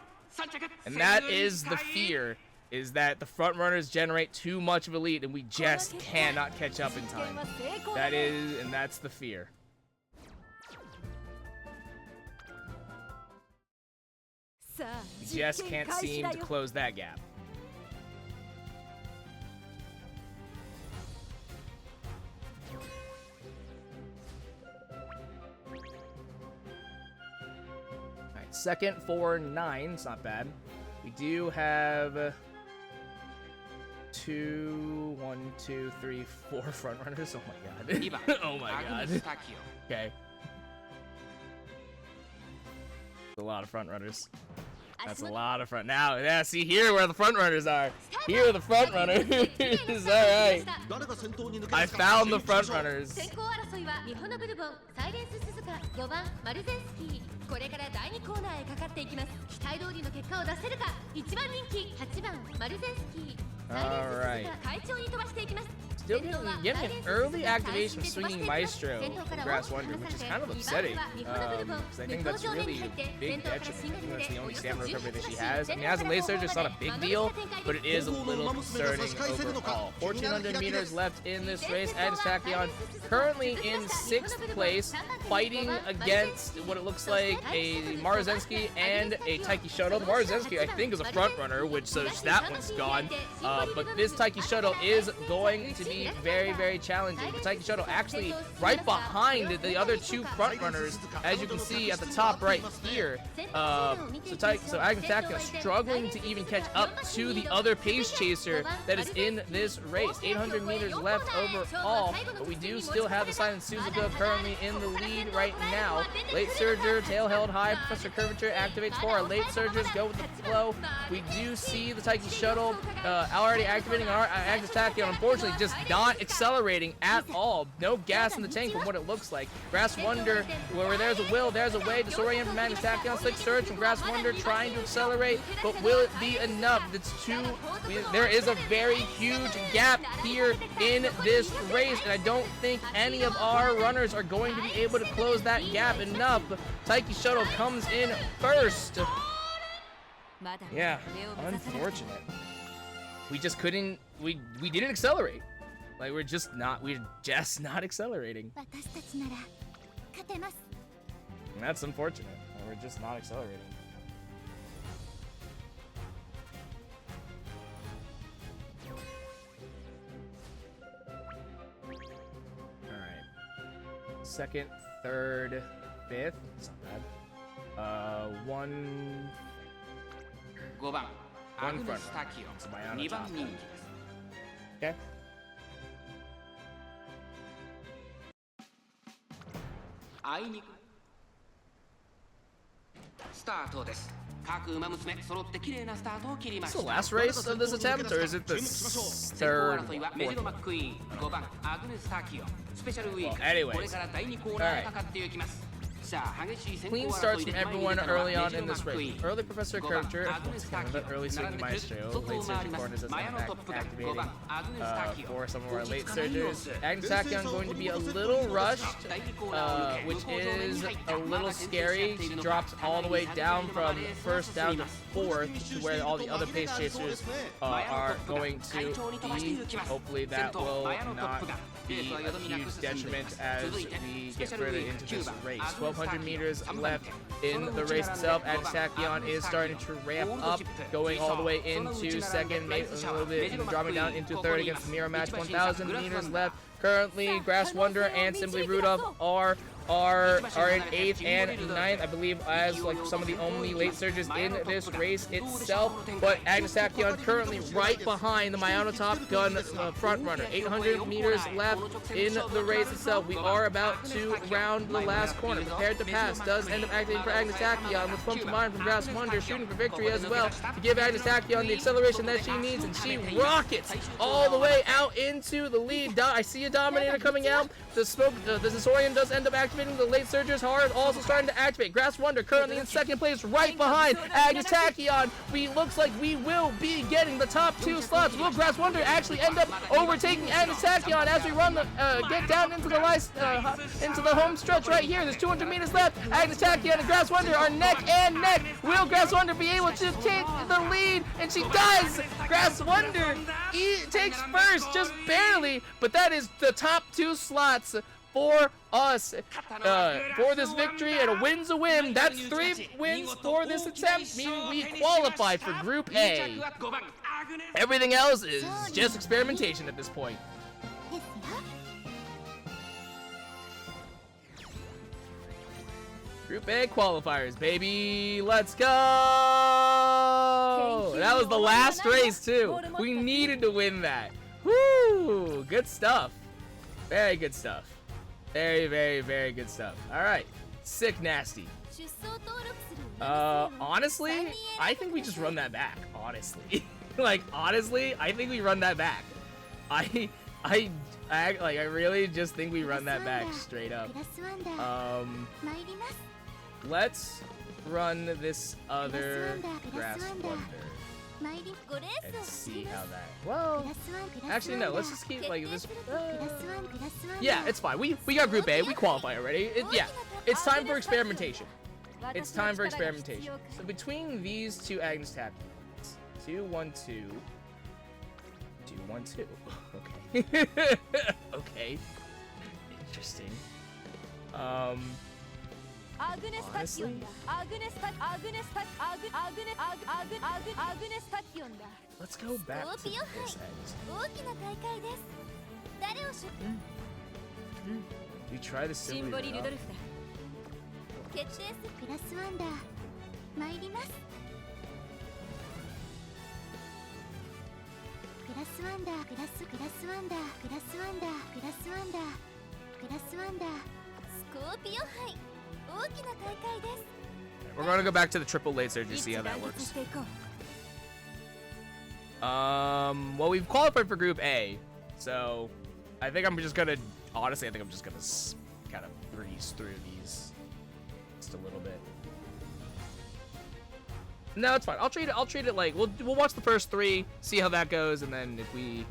And that is the fear, is that the front runners generate too much of a lead and we just cannot catch up in time. That's the fear. We just can't seem to close that gap. Alright, 2nd for 9, it's not bad. We do have 1, 2, 3, 4 front runners. Oh my god. Oh my god. Okay. A lot of front runners. That's a lot of front. Now, yeah, see here where the front runners are. Here are the front runners. Alright. I found the front runners. これから第2コーナーへかかっていきます。期待通りの結果を出せるか。1番人気8番マルゼンスキー。サイレンススズが快調に飛ばしていきます。 Still getting an early activation of Swinging Maestro from Grass Wonder, which is kind of upsetting, because I think that's really a big detriment. I think that's the only stamina recovery that she has. I mean, as a late surge, it's not a big deal, but it is a little concerning overall. 1,400 meters left in this race. Agnes Tachyon currently in 6th place, fighting against what it looks like a Maruzensky and a Taiki Shuttle. The Maruzensky, I think, is a front runner, which so that one's gone. But this Taiki Shuttle is going to be very, very challenging. The Taiki Shuttle actually right behind the other 2 front runners, as you can see at the top right here. So Agnes Tachyon struggling to even catch up to the other pace chaser that is in this race. 800 meters left overall, but we do still have the Silent Suzuka currently in the lead right now. Late Surger, tail held high, Professor Curvature activates for our late surgers, go with the flow. We do see the Taiki Shuttle already activating our Agnes Tachyon, unfortunately just not accelerating at all. No gas in the tank from what it looks like. Grass Wonder, where there's a will, there's a way. Disorient from Agnes Tachyon, Slick Surge from Grass Wonder trying to accelerate, but will it be enough? There is a very huge gap here in this race, and I don't think any of our runners are going to be able to close that gap enough. Taiki Shuttle comes in first. Yeah, unfortunate. We just couldn't, we didn't accelerate. Like, we're just not accelerating. And that's unfortunate. We're just not accelerating. Alright. 2nd, 3rd, 5th. It's not bad. 1 5番 front runner. タキオ So Mayana 2番 top 人気 left. です Okay. あいにくスタートです。各馬娘揃って綺麗なスタートを切りま Is し this the た。 last race of this attempt, or is it the 先行 third? 争いはメジロ Fourth? マックイーン5番アグネス・タキオスペシャルウィーク、 Well, anyways. これから第2コーナーへかかっていきます。Clean starts from everyone early on in this race. Early Professor character, once again, the early swinging maestro, late surge corners that's activating for some of our late surgers. Agnes Tachyon going to be a little rushed, which is a little scary. She drops all the way down from first down to fourth, to where all the other pace chasers are going to be. Hopefully that will not be a huge detriment as we get further into this race. 1,200 meters left in the race itself. Agnes Tachyon is starting to ramp up, going all the way into second, maybe a little bit, dropping down into third against the mirror match. 1,000 meters left. Currently, Grass Wonder and Simply Rudolph are in 8th and 9th, I believe, as like some of the only late surges in this race itself. But Agnes Tachyon currently right behind the Mayano Top Gun front runner. 800 meters left in the race itself. We are about to round the last corner. Prepared to pass does end up activating for Agnes Tachyon, with Pump to Mind from Grass Wonder shooting for victory as well to give Agnes Tachyon the acceleration that she needs, and she rockets all the way out into the lead. I see a Dominator coming out. The Zazorian does end up activating. The late surgers hard also starting to activate. Grass Wonder currently in second place right behind Agnes Tachyon. Looks like we will be getting the top 2 slots. Will Grass Wonder actually end up overtaking Agnes Tachyon as we run the get down into the into the home stretch right here? There's 200 meters left. Agnes Tachyon and Grass Wonder are neck and neck. Will Grass Wonder be able to take the lead? And she does. Grass Wonder takes first, just barely, but that is the top 2 slots for us for this victory, and a win's a win. That's 3 wins for this attempt, meaning we qualify for Group A. Everything else is just experimentation at this point. Group A qualifiers, baby. Let's go! That was the last race, too. We needed to win that. Woo! Good stuff. Very good stuff. Very, very, very good stuff. All right. Sick nasty. Honestly, I think we just run that back. Honestly. Honestly, I think we run that back. I really just think we run that back straight up. Let's run this other Grass Wonder and see how that. Well, actually no. Let's just keep like this. Yeah, it's fine. We got Group A. We qualify already. Yeah, it's time for experimentation. It's time for experimentation. So between these two Agnes Tactics, 2-1-2, 2-1-2. Okay. Okay. Interesting. Honestly, let's go back to this end. You try to Simply Rudolph. We're gonna go back to the triple late surge to see how that works. Well, we've qualified for Group A, so I think I'm just gonna, honestly, I think I'm just gonna kind of breeze through these just a little bit. No, it's fine. I'll treat it like we'll watch the first 3, see how that goes, and then if we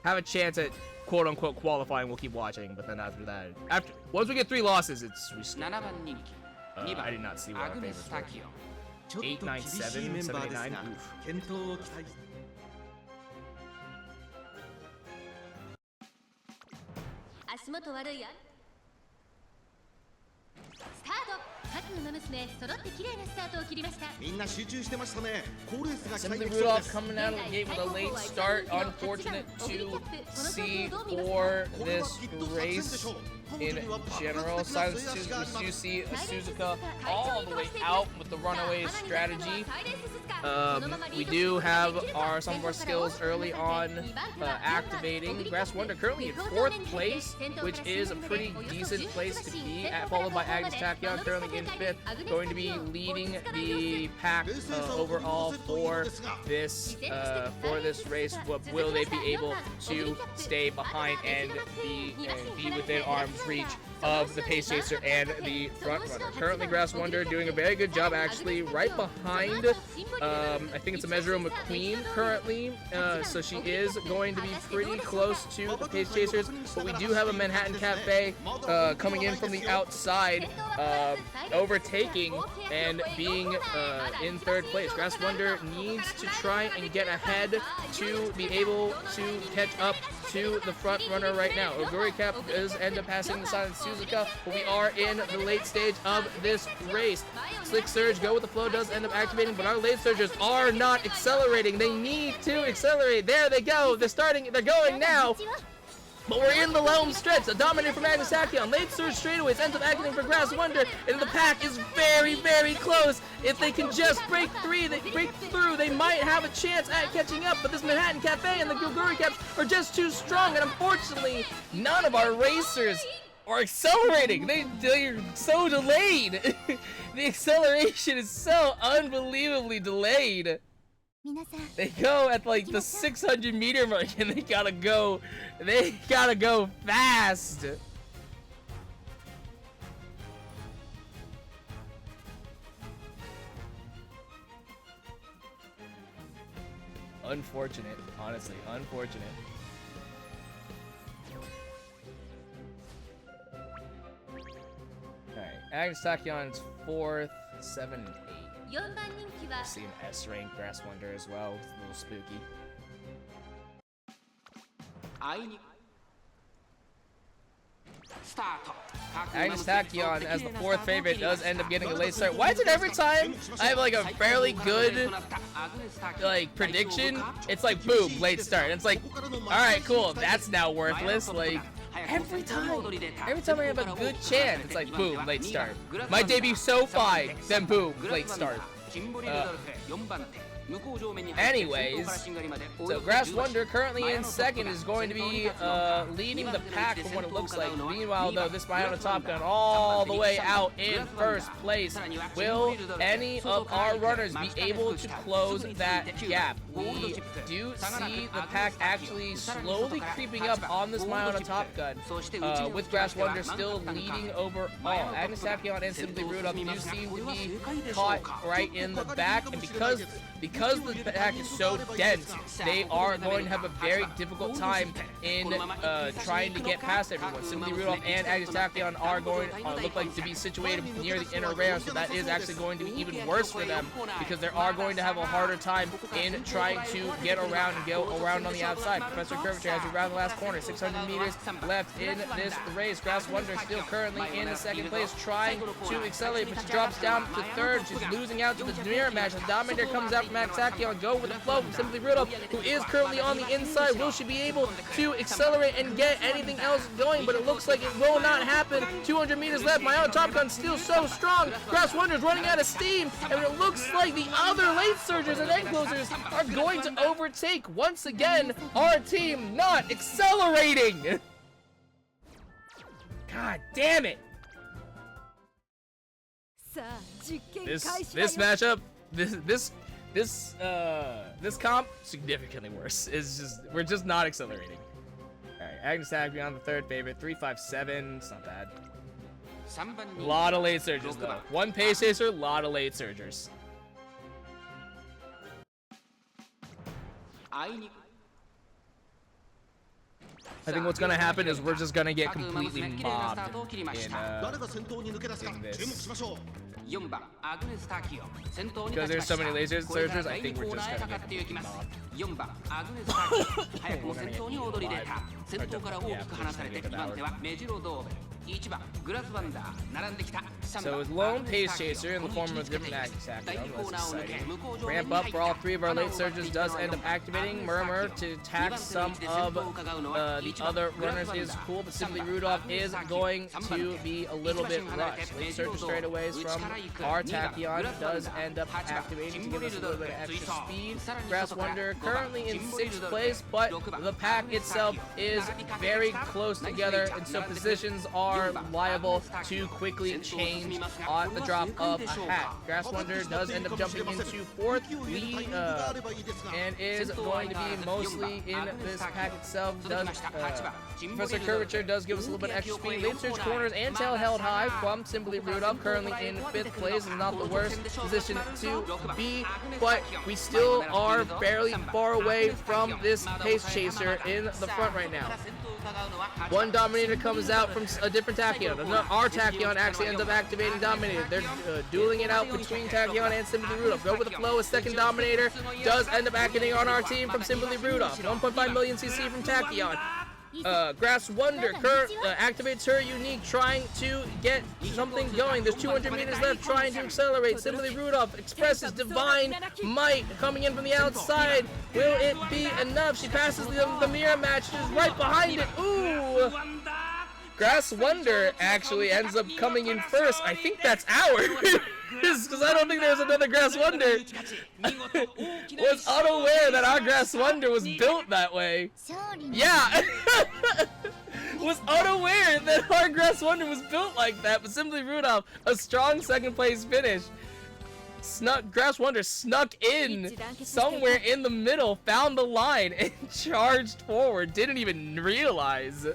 have a chance at quote unquote qualifying, we'll keep watching. But then after that, once we get 3 losses, we skip. I did not see what our favorites were. 8, 9, 7, 7, 8, 9. Oof. 勝の娘揃って綺麗なスタートを切りました。みんな集中してましたね。コールレースが期待 Simply できそうで Rudolph す。 coming out of the gate with a late start. Unfortunate to see for this race in general. Silence Suzuki, Suzuka all the way out with the runaway strategy. We do have some of our skills early on activating. Grass Wonder currently in 4th place, which is a pretty decent place to be at, followed by Agnes Tachyon currently in 5th, going to be leading the pack overall for this race. Will they be able to stay behind and be within arm's reach of the Pace Chaser and the front runner. Currently, Grass Wonder doing a very good job, actually, right behind, I think it's a Measure McQueen currently, so she is going to be pretty close to the Pace Chasers, but we do have a Manhattan Cafe coming in from the outside, overtaking and being in third place. Grass Wonder needs to try and get ahead to be able to catch up to the front runner right now. Oguri Cap does end up passing the Silent Suzuka, but we are in the late stage of this race. Slick Surge, Go With The Flow does end up activating, but our late surgers are not accelerating. They need to accelerate. There they go. They're going now. But we're in the home stretch. A dominator from Magnus Tachyon. Late surge straightaways ends up acting for Grass Wonder, and the pack is very, very close. If they can just break through, they might have a chance at catching up. But this Manhattan Cafe and the Gilguri Caps are just too strong, and unfortunately, none of our racers are accelerating. They're so delayed. The acceleration is so unbelievably delayed. They go at like the 600 meter mark and they gotta go fast. Unfortunate, honestly, unfortunate. Alright, Agnes Takyon's 4th, 7, and 8. 4番人気は See an S rank Grass Wonder as well. It's a little spooky. Agnes Tachyon as the 4th favorite does end up getting a late start. Why is it every time I have like a fairly good like prediction, it's like boom, late start. And it's like, alright, cool, that's now worthless. Like every time I have a good chance, it's like boom, late start. My debut so fine, then boom, late start. Anyways, so Grass Wonder currently in second is going to be leading the pack from what it looks like. Meanwhile, though, this Biona Top Gun all the way out in first place. Will any of our runners be able to close that gap? We do see the pack actually slowly creeping up on this Biona Top Gun, with Grass Wonder still leading overall. Agnes Tachyon and Simply Rudolph do seem to be caught right in the back, and because the pack is so dense, they are going to have a very difficult time in trying to get past everyone. Simply Rudolph and Agnes Tachyon are going to look like to be situated near the inner rail, so that is actually going to be even worse for them, because they are going to have a harder time in trying to get around and go around on the outside. Professor Curvature has around the last corner, 600 meters left in this race. Grass Wonder still currently in the second place, trying to accelerate, but she drops down to third. She's losing out to the mirror match. The Dominator comes out from Max Tachyon. Go With The Flow from Simply Rudolph, who is currently on the inside. Will she be able to accelerate and get anything else going? But it looks like it will not happen. 200 meters left. My own Top Gun's still so strong. Grass Wonder's running out of steam, and it looks like the other late surgers and end closers are going to overtake once again our team not accelerating. God damn it. This matchup, this comp significantly worse. We're just not accelerating. All right, Agnes Tachyon, the 3rd favorite, 357. It's not bad. A lot of late surgers though. One pace chaser, a lot of late surgers. I think what's gonna happen is we're just gonna get completely mobbed in this. Because there's so many laser surgers, I think we're just gonna get completely mobbed. So with Lone Pace Chaser in the form of a different attack, that's exciting. Ramp up for all 3 of our late surgers does end up activating. Murmur to attack some of the other runners is cool, but Simply Rudolph is going to be a little bit rushed. Late surger straightaways from our Tachyon does end up activating to give us a little bit of extra speed. Grass Wonder currently in 6th place, but the pack itself is very close together, and so positions are liable to quickly change change at the drop of a hat. Grass Wonder does end up jumping into 4th and is going to be mostly in this pack itself. Professor Curvature does give us a little bit extra speed. Late surge corners and tail held high from Simply Rudolph, currently in 5th place. Is not the worst position to be, but we still are fairly far away from this pace chaser in the front right now. One Dominator comes out from a different Tachyon. Our Tachyon actually ends up activating Dominator. They're dueling it out between Tachyon and Simply Rudolph. Go with the flow. A second Dominator does end up activating on our team from Simply Rudolph. 1.5 million CC from Tachyon. Grass Wonder activates her unique, trying to get something going. There's 200 meters left, trying to accelerate. Simply Rudolph expresses divine might coming in from the outside. Will it be enough? She passes the mirror match, just right behind it. Ooh! Grass Wonder actually ends up coming in first. I think that's ours. Because I don't think there's another Grass Wonder. Was unaware that our Grass Wonder was built that way. Yeah. Was unaware that our Grass Wonder was built like that, but Simply Rudolph, a strong 2nd place finish. Grass Wonder snuck in somewhere in the middle, found the line, and charged forward. Didn't even realize.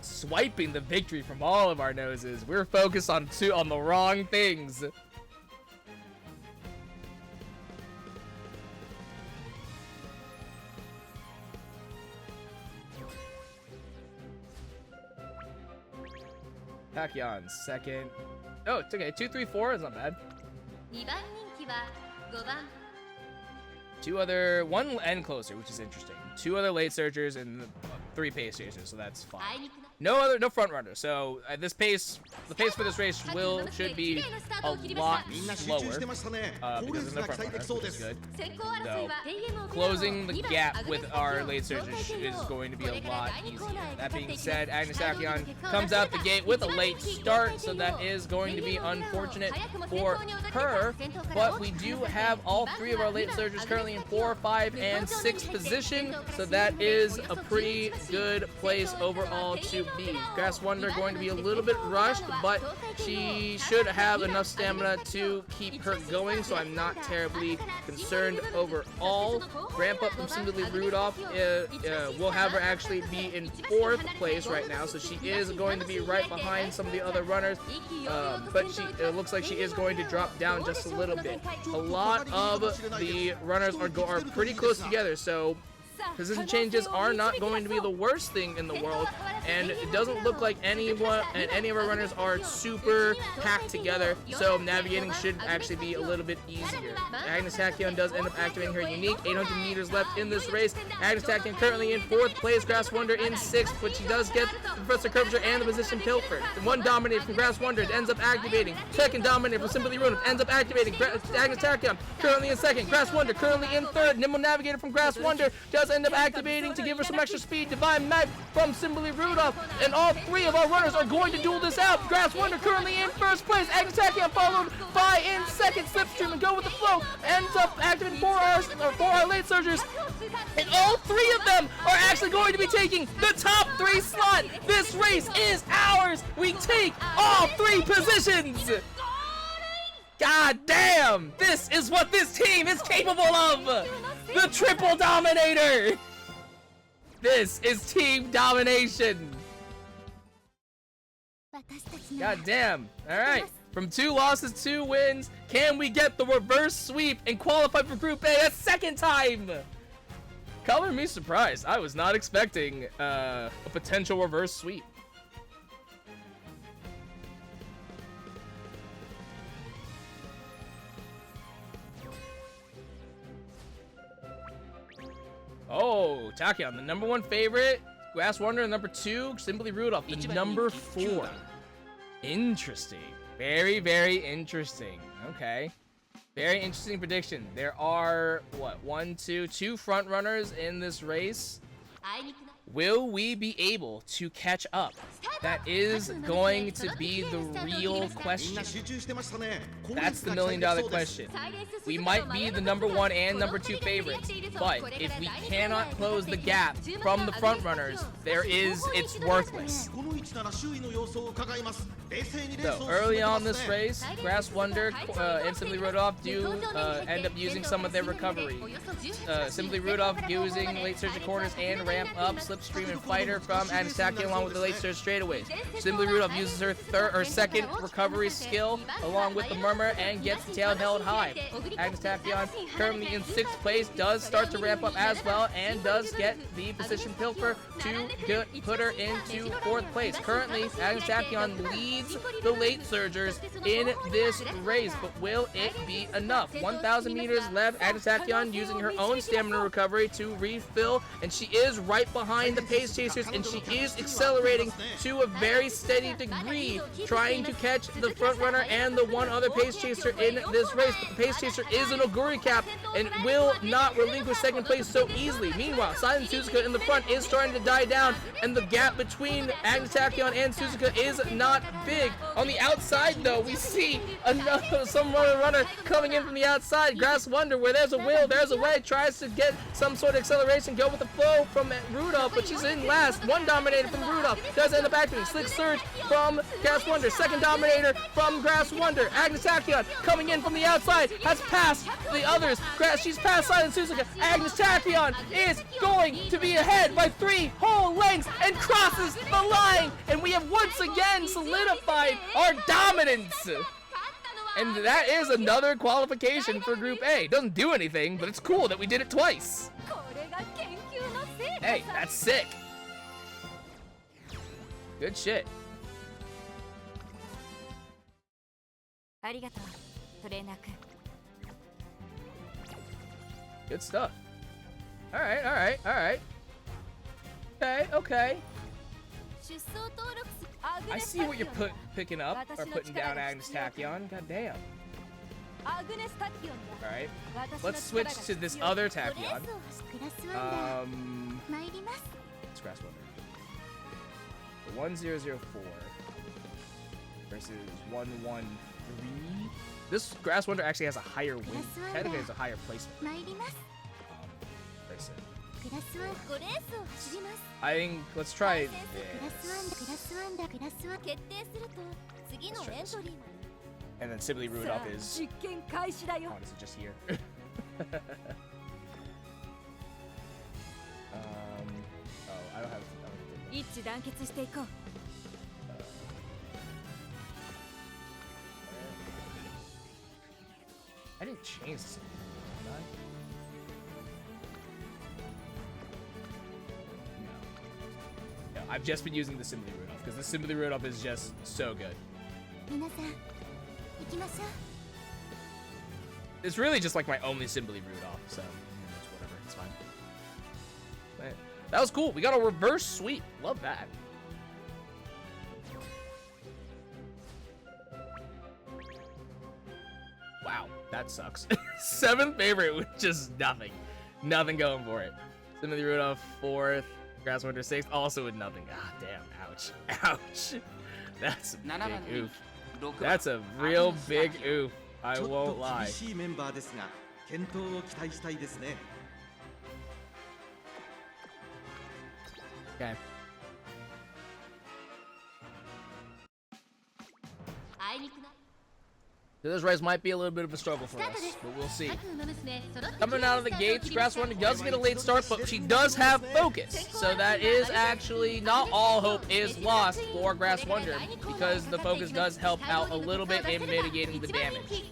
Swiping the victory from all of our noses. We're focused on the wrong things. Tachyon 2nd. Oh, it's okay. 2, 3, 4 is not bad. 2番人気は5番 One end closer, which is interesting. 2 other late surgers and 3 pace chasers, so that's fine. No front runner. So the pace for this race should be a lot slower because of the front runner, which is good. So closing the gap with our late surgers is going to be a lot easier. That being said, Agnes Tachyon comes out the gate with a late start, so that is going to be unfortunate for her. But we do have all 3 of our late surgers currently in 4, 5, and 6th position, so that is a pretty good place overall to be. Grass Wonder going to be a little bit rushed, but she should have enough stamina to keep her going, so I'm not terribly concerned overall. Ramp up from Simply Rudolph, we'll have her actually be in 4th place right now, so she is going to be right behind some of the other runners, but it looks like she is going to drop down just a little bit. A lot of the runners are pretty close together, so position changes are not going to be the worst thing in the world, and it doesn't look like any of our runners are super packed together, so navigating should actually be a little bit easier. Agnes Tachyon does end up activating her unique. 800 meters left in this race. Agnes Tachyon currently in 4th place, Grass Wonder in 6th, but she does get Professor Curvature and the position pilfered. 1 Dominator from Grass Wonder ends up activating. 2nd Dominator from Simply Rudolph ends up activating. Agnes Tachyon currently in 2nd. Grass Wonder currently in 3rd. Nimble Navigator from Grass Wonder does end up activating to give her some extra speed. Divine Mag from Simply Rudolph, and all 3 of our runners are going to duel this out. Grass Wonder currently in 1st place. Agnes Tachyon followed by in 2nd. Slipstream and Go With The Flow ends up activating 4 our late surgers, and all 3 of them are actually going to be taking the top 3 slot. This race is ours. We take all 3 positions. God damn! This is what this team is capable of! The triple dominator! This is team domination! God damn. Alright. From 2 losses, 2 wins, can we get the reverse sweep and qualify for Group A a 2nd time? Color me surprised. I was not expecting a potential reverse sweep. Oh, Tachyon, the #1 favorite. Grass Wonder, number 2. Simply Rudolph, the number 4. Interesting. Very, very interesting. Okay. Very interesting prediction. There are, what, 2 front runners in this race. Will we be able to catch up? That is going to be the real みん question. な集中してましたね。 That's the $1 million question. We might be the number 1 and number 2 favorites, but if we cannot close the gap from the front runners, it's worthless. この位置なら周囲の様子を伺います。冷静にレース So を early 進めてま on す this ね。 race, Grass Wonder and Simply Rudolph do end up using some of their recovery. Simply Rudolph using late surge corners and ramp up, slipstream and fighter from Anastaki along with the late surge straightaways. Simply Rudolph uses her second recovery skill along with the murmur and gets the tail held high. Agnastakion, currently in 6th place, does start to ramp up as well and does get the position pilfer to put her into 4th place. Currently, Agnastakion leads the late surgers in this race, but will it be enough? 1,000 meters left. Agnastakion using her own stamina recovery to refill, and she is right behind the pace chasers, and she is accelerating to a very steady degree, trying to catch the front runner and the one other pace chaser in this race. But the pace chaser is an Oguri cap and will not relinquish 2nd place so easily. Meanwhile, Silent Suzuka in the front is starting to die down, and the gap between Agnastakion and Suzuka is not big. On the outside, though, we see some runner coming in from the outside. Grass Wonder, where there's a will, there's a way, tries to get some sort of acceleration, go with the flow from Rudolph, but she's in last. One dominator from Rudolph does end up acting. Slick surge from Grass Wonder. 2nd dominator from Grass Wonder. Agnastakion coming in from the outside has passed the others. She's passed Silent Suzuka. Agnastakion is going to be ahead by 3 whole lengths and crosses the line, and we have once again solidified our dominance. And that is another qualification for Group A. Doesn't do anything, but it's cool that we did it twice. Hey, that's sick. Good shit. ありがとうトレーナー君 Good stuff. All right, all right, all right. Okay, okay. 出走登録す I see what you're picking up or putting down, Agnes Tachyon. God damn. アグネスタキオンだ All right, 私の let's switch to this other Tachyon. クラスワンダー 参ります Let's Grass Wonder. The 1004 versus 113. This Grass Wonder actually has a higher win. Technically, it's a higher placement. 参ります Person. クラスワン5レースを走ります I think let's try クラスワンダ this. クラスワンダクラスワン決定すると次のエントリー And then Sibley さ Rudolph あ is. 実験開始だよ Oh, is it just here? Oh, I don't have. 一致団結していこう I didn't change this. Did I? No. No, I've just been using the Sibley Rudolph because the Sibley Rudolph is just so good. 皆さん行きましょう It's really just like my only Sibley Rudolph, so it's whatever. It's fine. But that was cool. We got a reverse sweep. Love that. Wow, that sucks. 7th favorite with just nothing. Nothing going for it. Timothy Rudolph 4th. Grass Winter 6th, also with nothing. Ah, damn. Ouch. Ouch. That's a big oof. That's a real big oof. I ちょっ won't と lie. 厳しいメンバーですが、健闘を期待したいですね。 Okay. あいにくな So this race might be a little bit of a struggle for us, but we'll see. 各馬娘揃って Coming out of the gates, Grass Wonder does get a late start, but she does have focus. So that is actually not all hope is lost for Grass Wonder, because the focus does help out a little bit in mitigating the damage.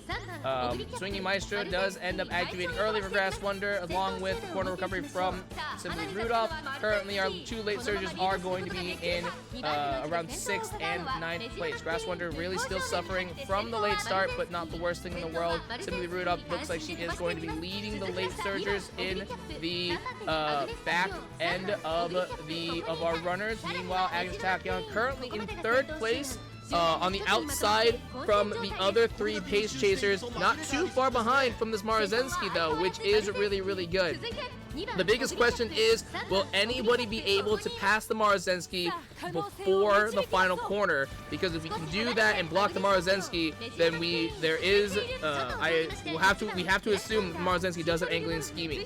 Swinging Maestro does end up activating early for Grass Wonder, along with the corner recovery from Simply Rudolph. Currently, our 2 late surges are going to be in around 6th and 9th place. Grass Wonder really still suffering from the late start, but not the worst thing in the world. Simply Rudolph looks like she is going to be leading the late surgers in the back end of our runners. Meanwhile, Agnes Tachyon currently in 3rd place. On the outside from the other 3 pace chasers, not too far behind from this Marzensky though, which is really, really good. The biggest question is, will anybody be able to pass the Marozensky before the final corner? Because if we can do that and block the Marozensky, then we have to assume Marozensky does have angling and scheming.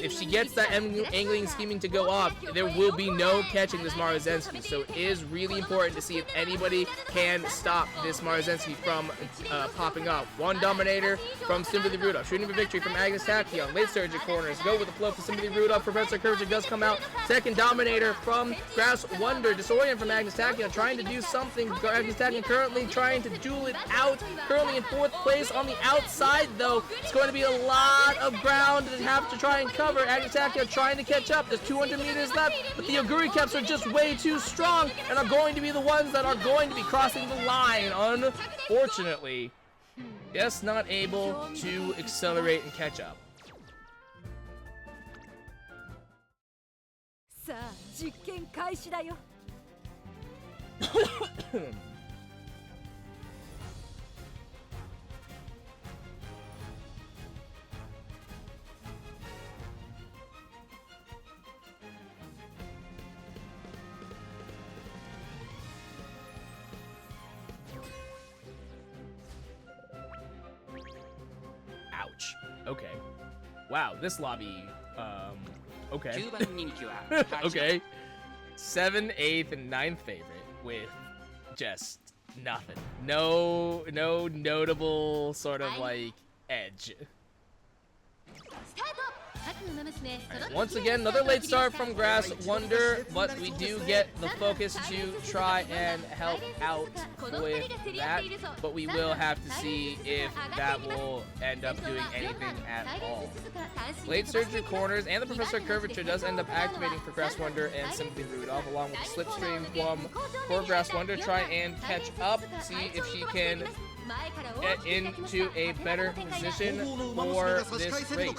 If she gets that angling and scheming to go up, there will be no catching this Marozensky. So it is really important to see if anybody can stop this Marozensky from popping up. One Dominator from Simply Rudolph. Shooting for victory from Agnes Tachyon. Late surge at corners. Go with the flow for Simply Rudolph. Professor Curvature does come out. Second Dominator from Grass Wonder. Disorient from Agnes Tachyon. Trying to do something. Agnes Tachyon currently trying to duel it out. Currently in 4th place on the outside, though. It's going to be a lot of ground to have to try and cover. Agnes Tachyon trying to catch up. There's 200 meters left, but the Oguri Caps are just way too strong and are going to be the ones that are going to be crossing the line. Unfortunately, just not able to accelerate and catch up. さあ実験開始だよ Ouch. Okay. Wow, this lobby, okay. 9番人気は Okay. 7th, 8th, and 9th favorite with just nothing. No notable sort of like edge. Once again, another late start from Grass Wonder, but we do get the focus to try and help out with that, but we will have to see if that will end up doing anything at all. Late surgery corners and the Professor Curvature does end up activating for Grass Wonder and Simply Rudolph, along with the Slipstream for Grass Wonder. Try and catch up, see if she can get into a better position for this race.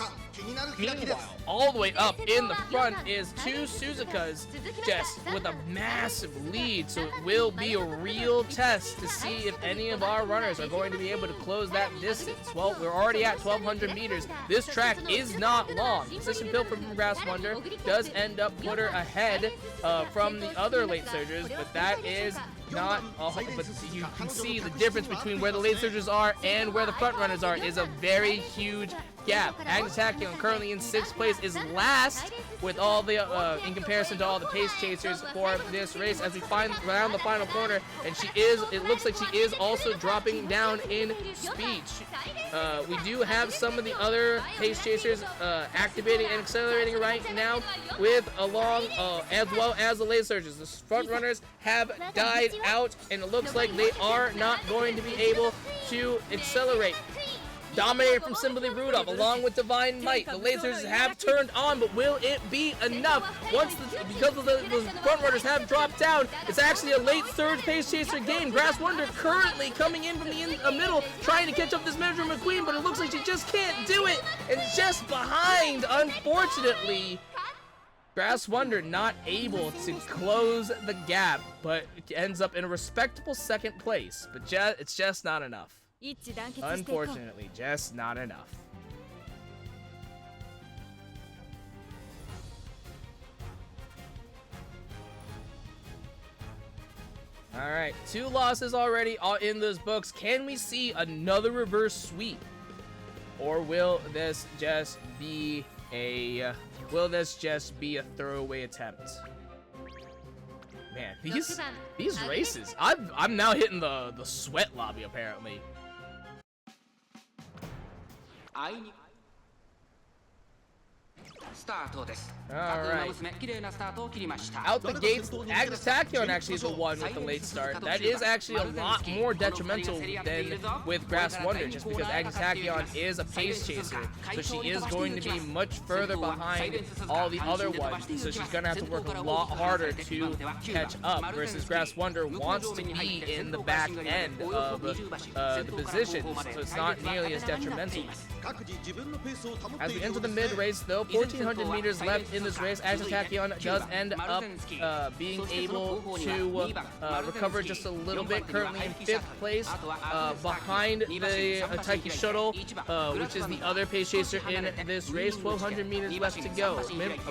Meanwhile, all the way up in the front is 2 Suzukas, just with a massive lead, so it will be a real test to see if any of our runners are going to be able to close that distance. Well, we're already at 1,200 meters. This track is not long. Position pill from Grass Wonder does end up put her ahead from the other late surgers, but that is not but you can see the difference between where the late surgers are and where the front runners are is a very huge gap. Agnes Tachyon currently in 6th place is last with all the in comparison to all the pace chasers for this race as we find around the final corner, and it looks like she is also dropping down in speed. We do have some of the other pace chasers activating and accelerating right now with as well as the late surgers. The front runners have died out, and it looks like they are not going to be able to accelerate. Dominator from Simply Rudolph along with Divine Might. The lasers have turned on, but will it be enough? Because the front runners have dropped down, it's actually a late surge pace chaser game. Grass Wonder currently coming in from the middle, trying to catch up this Manager McQueen, but it looks like she just can't do it. And just behind, unfortunately. Grass Wonder not able to close the gap, but ends up in a respectable 2nd place. But it's just not enough. Unfortunately, just not enough. All right, 2 losses already in those books. Can we see another reverse sweep? Or will this just be a throwaway attempt? Man, these races, I'm now hitting the sweat lobby apparently. あいにスタートです。 Alright. 綺麗なスタートを切りました。 Out the gates, Agnes Tachyon actually is the one with the late start. That is actually a lot more detrimental than with Grass Wonder, just because Agnes Tachyon is a pace chaser. So she is going to be much further behind all the other ones. So she's going to have to work a lot harder to catch up, versus Grass Wonder wants to be in the back end of the position, so it's not nearly as detrimental. As we enter the mid-race though, 1,400 300 meters left in this race, Agnes Tachyon does end up being able to recover just a little bit, currently in 5th place, behind the Taiki Shuttle, which is the other pace chaser in this race. 1,200 meters left to go.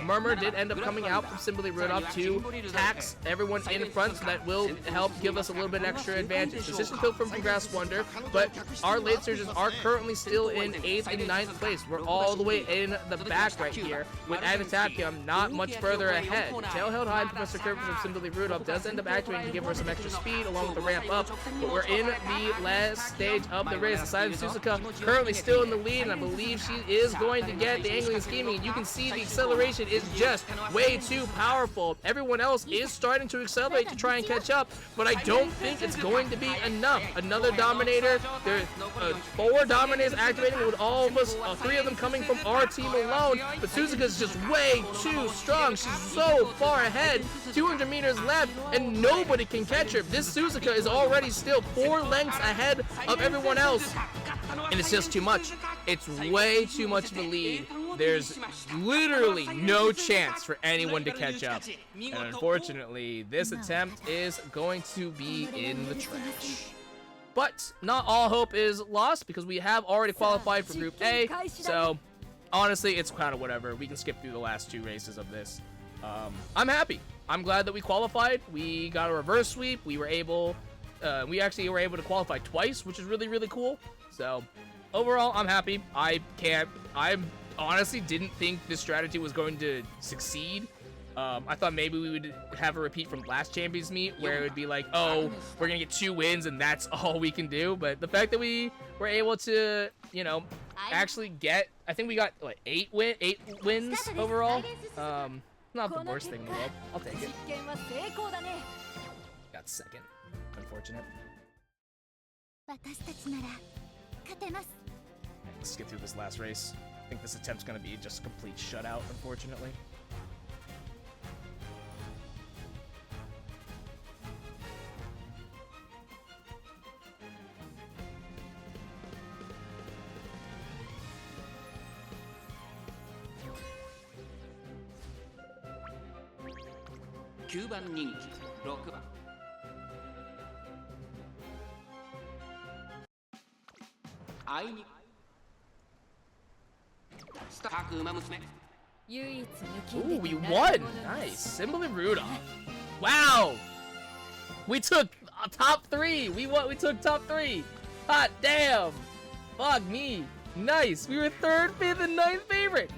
Murmur did end up coming out from Simply Rudolph to tax everyone in front, so that will help give us a little bit extra advantage. Decision Pill from Grass Wonder, but our late surges are currently still in 8th and 9th place. We're all the way in the back right here, with Agnes Tachyon not much further ahead. Tail held high, Professor Kirby from Simply Rudolph does end up activating to give her some extra speed along with the ramp up, but we're in the last stage of the race. Silent Suzuka currently still in the lead, and I believe she is going to get the angling and scheming. You can see the acceleration is just way too powerful. Everyone else is starting to accelerate to try and catch up, but I don't think it's going to be enough. Another Dominator. There's 4 Dominators activating, with all of us, 3 of them coming from our team alone, but Suzuka's just way too strong. She's so far ahead. 200 meters left, and nobody can catch her. This Suzuka is already still 4 lengths ahead of everyone else, and it's just too much. It's way too much of a lead. There's literally no chance for anyone to catch up, and unfortunately, this attempt is going to be in the trash. But not all hope is lost, because we have already qualified for Group A, so honestly, it's kind of whatever. We can skip through the last 2 races of this. I'm happy. I'm glad that we qualified. We got a reverse sweep. We actually were able to qualify twice, which is really, really cool. So overall, I'm happy. I honestly didn't think this strategy was going to succeed. I thought maybe we would have a repeat from last Champions Meet, where it would be like, oh, we're gonna get 2 wins and that's all we can do. But the fact that we were able to, you know, actually get, I think we got like 8 wins overall. Not the worst thing in the world. I'll take it. Got 2nd. Unfortunate. Let's get through this last race. I think this attempt's gonna be just a complete shutout, unfortunately. Ooh, we won! Nice. Simply Rudolph. Wow! We took top 3! We took top 3! Hot damn! Fuck me! Nice! We were 3rd, 5th, and 9th favorite!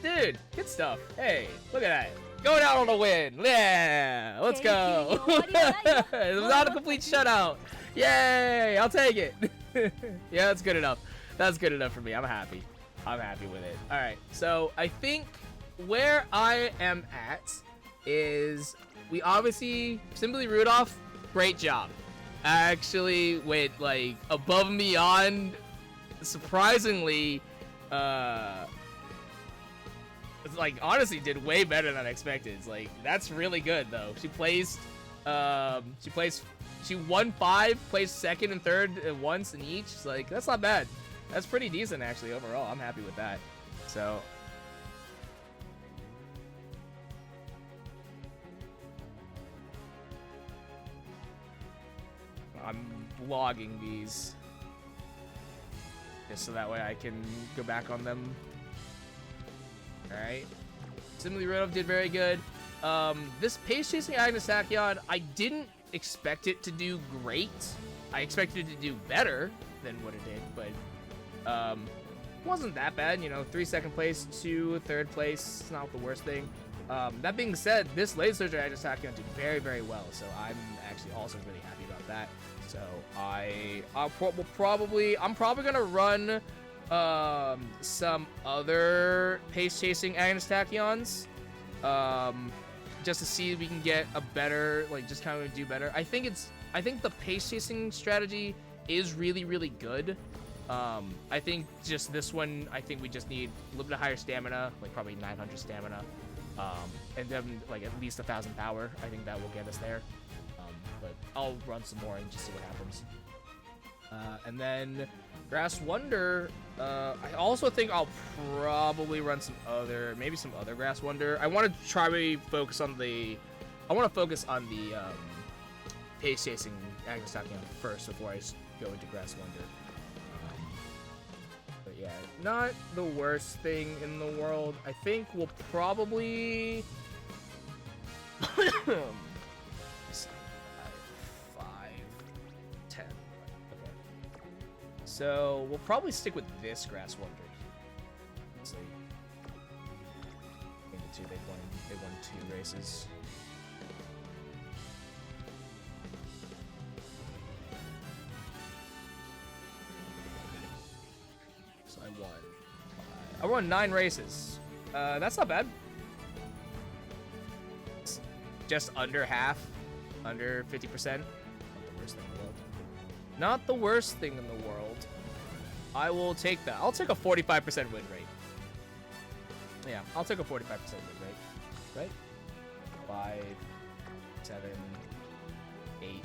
Dude, good stuff. Hey, look at that. Going out on a win! Yeah! Let's go! It was not a complete shutout! Yay! I'll take it! Yeah, that's good enough. That's good enough for me. I'm happy. I'm happy with it. Alright, so I think where I am at is, we obviously, Simply Rudolph, great job. Actually went like above and beyond, surprisingly, like honestly did way better than expected. It's like, that's really good though. She won 5, placed 2nd and 3rd once in each. It's like, that's not bad. That's pretty decent actually overall. I'm happy with that. So I'm logging these just so that way I can go back on them. Alright. Simply Rudolph did very good. This pace chasing Agnes Tachyon, I didn't expect it to do great. I expected it to do better than what it did, but wasn't that bad. You know, 3 second place, 2 third place. It's not the worst thing. That being said, this late surge Agnes Tachyon did very, very well. So I'm actually also really happy about that. So I'm probably gonna run some other pace chasing Agnes Tachyons, just to see if we can get a better, like, just kind of do better. I think the pace chasing strategy is really, really good. I think just this one, I think we just need a little bit higher stamina, like probably 900 stamina, and then like at least 1,000 power. I think that will get us there. But I'll run some more and just see what happens. And then Grass Wonder, I also think I'll probably run maybe some other Grass Wonder. I want to try to focus on the pace chasing Agnes Tachyon first before I go into Grass Wonder. But yeah, not the worst thing in the world. I think we'll probably 5, 10. Okay. So we'll probably stick with this Grass Wonder. Let's see. They won 2 races. So I won 9 races. That's not bad. It's just under half, under 50%. Not the worst thing in the world. I will take that. I'll take a 45% win rate. Yeah, I'll take a 45% win rate. Right? 5, 7, 8. And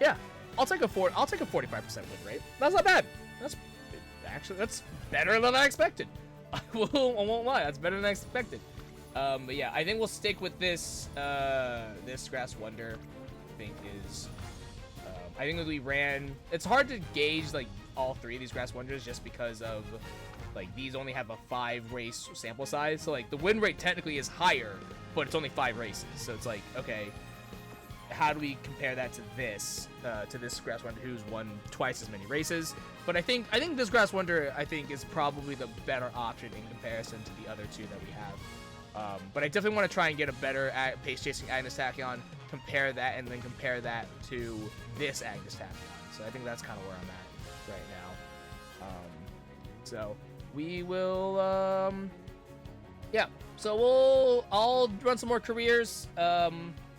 yeah. I'll take a 45% win rate. That's not bad. That's better than I expected. I won't lie. That's better than I expected. But yeah, I think we'll stick with this Grass Wonder. I think that we ran. It's hard to gauge like all 3 of these Grass Wonders just because of like these only have a 5 race sample size. So like the win rate technically is higher, but it's only 5 races. So it's like, okay, how do we compare that to this Grass Wonder who's won twice as many races? But I think this Grass Wonder is probably the better option in comparison to the other 2 that we have. But I definitely want to try and get a better pace chasing Agnes Tachyon, compare that to this Agnes Tachyon. So I think that's kind of where I'm at right now. So we will, so I'll run some more careers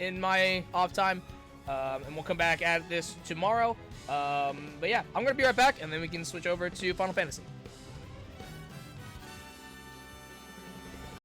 in my off time, and we'll come back at this tomorrow. But yeah, I'm gonna be right back, and then we can switch over to Final Fantasy.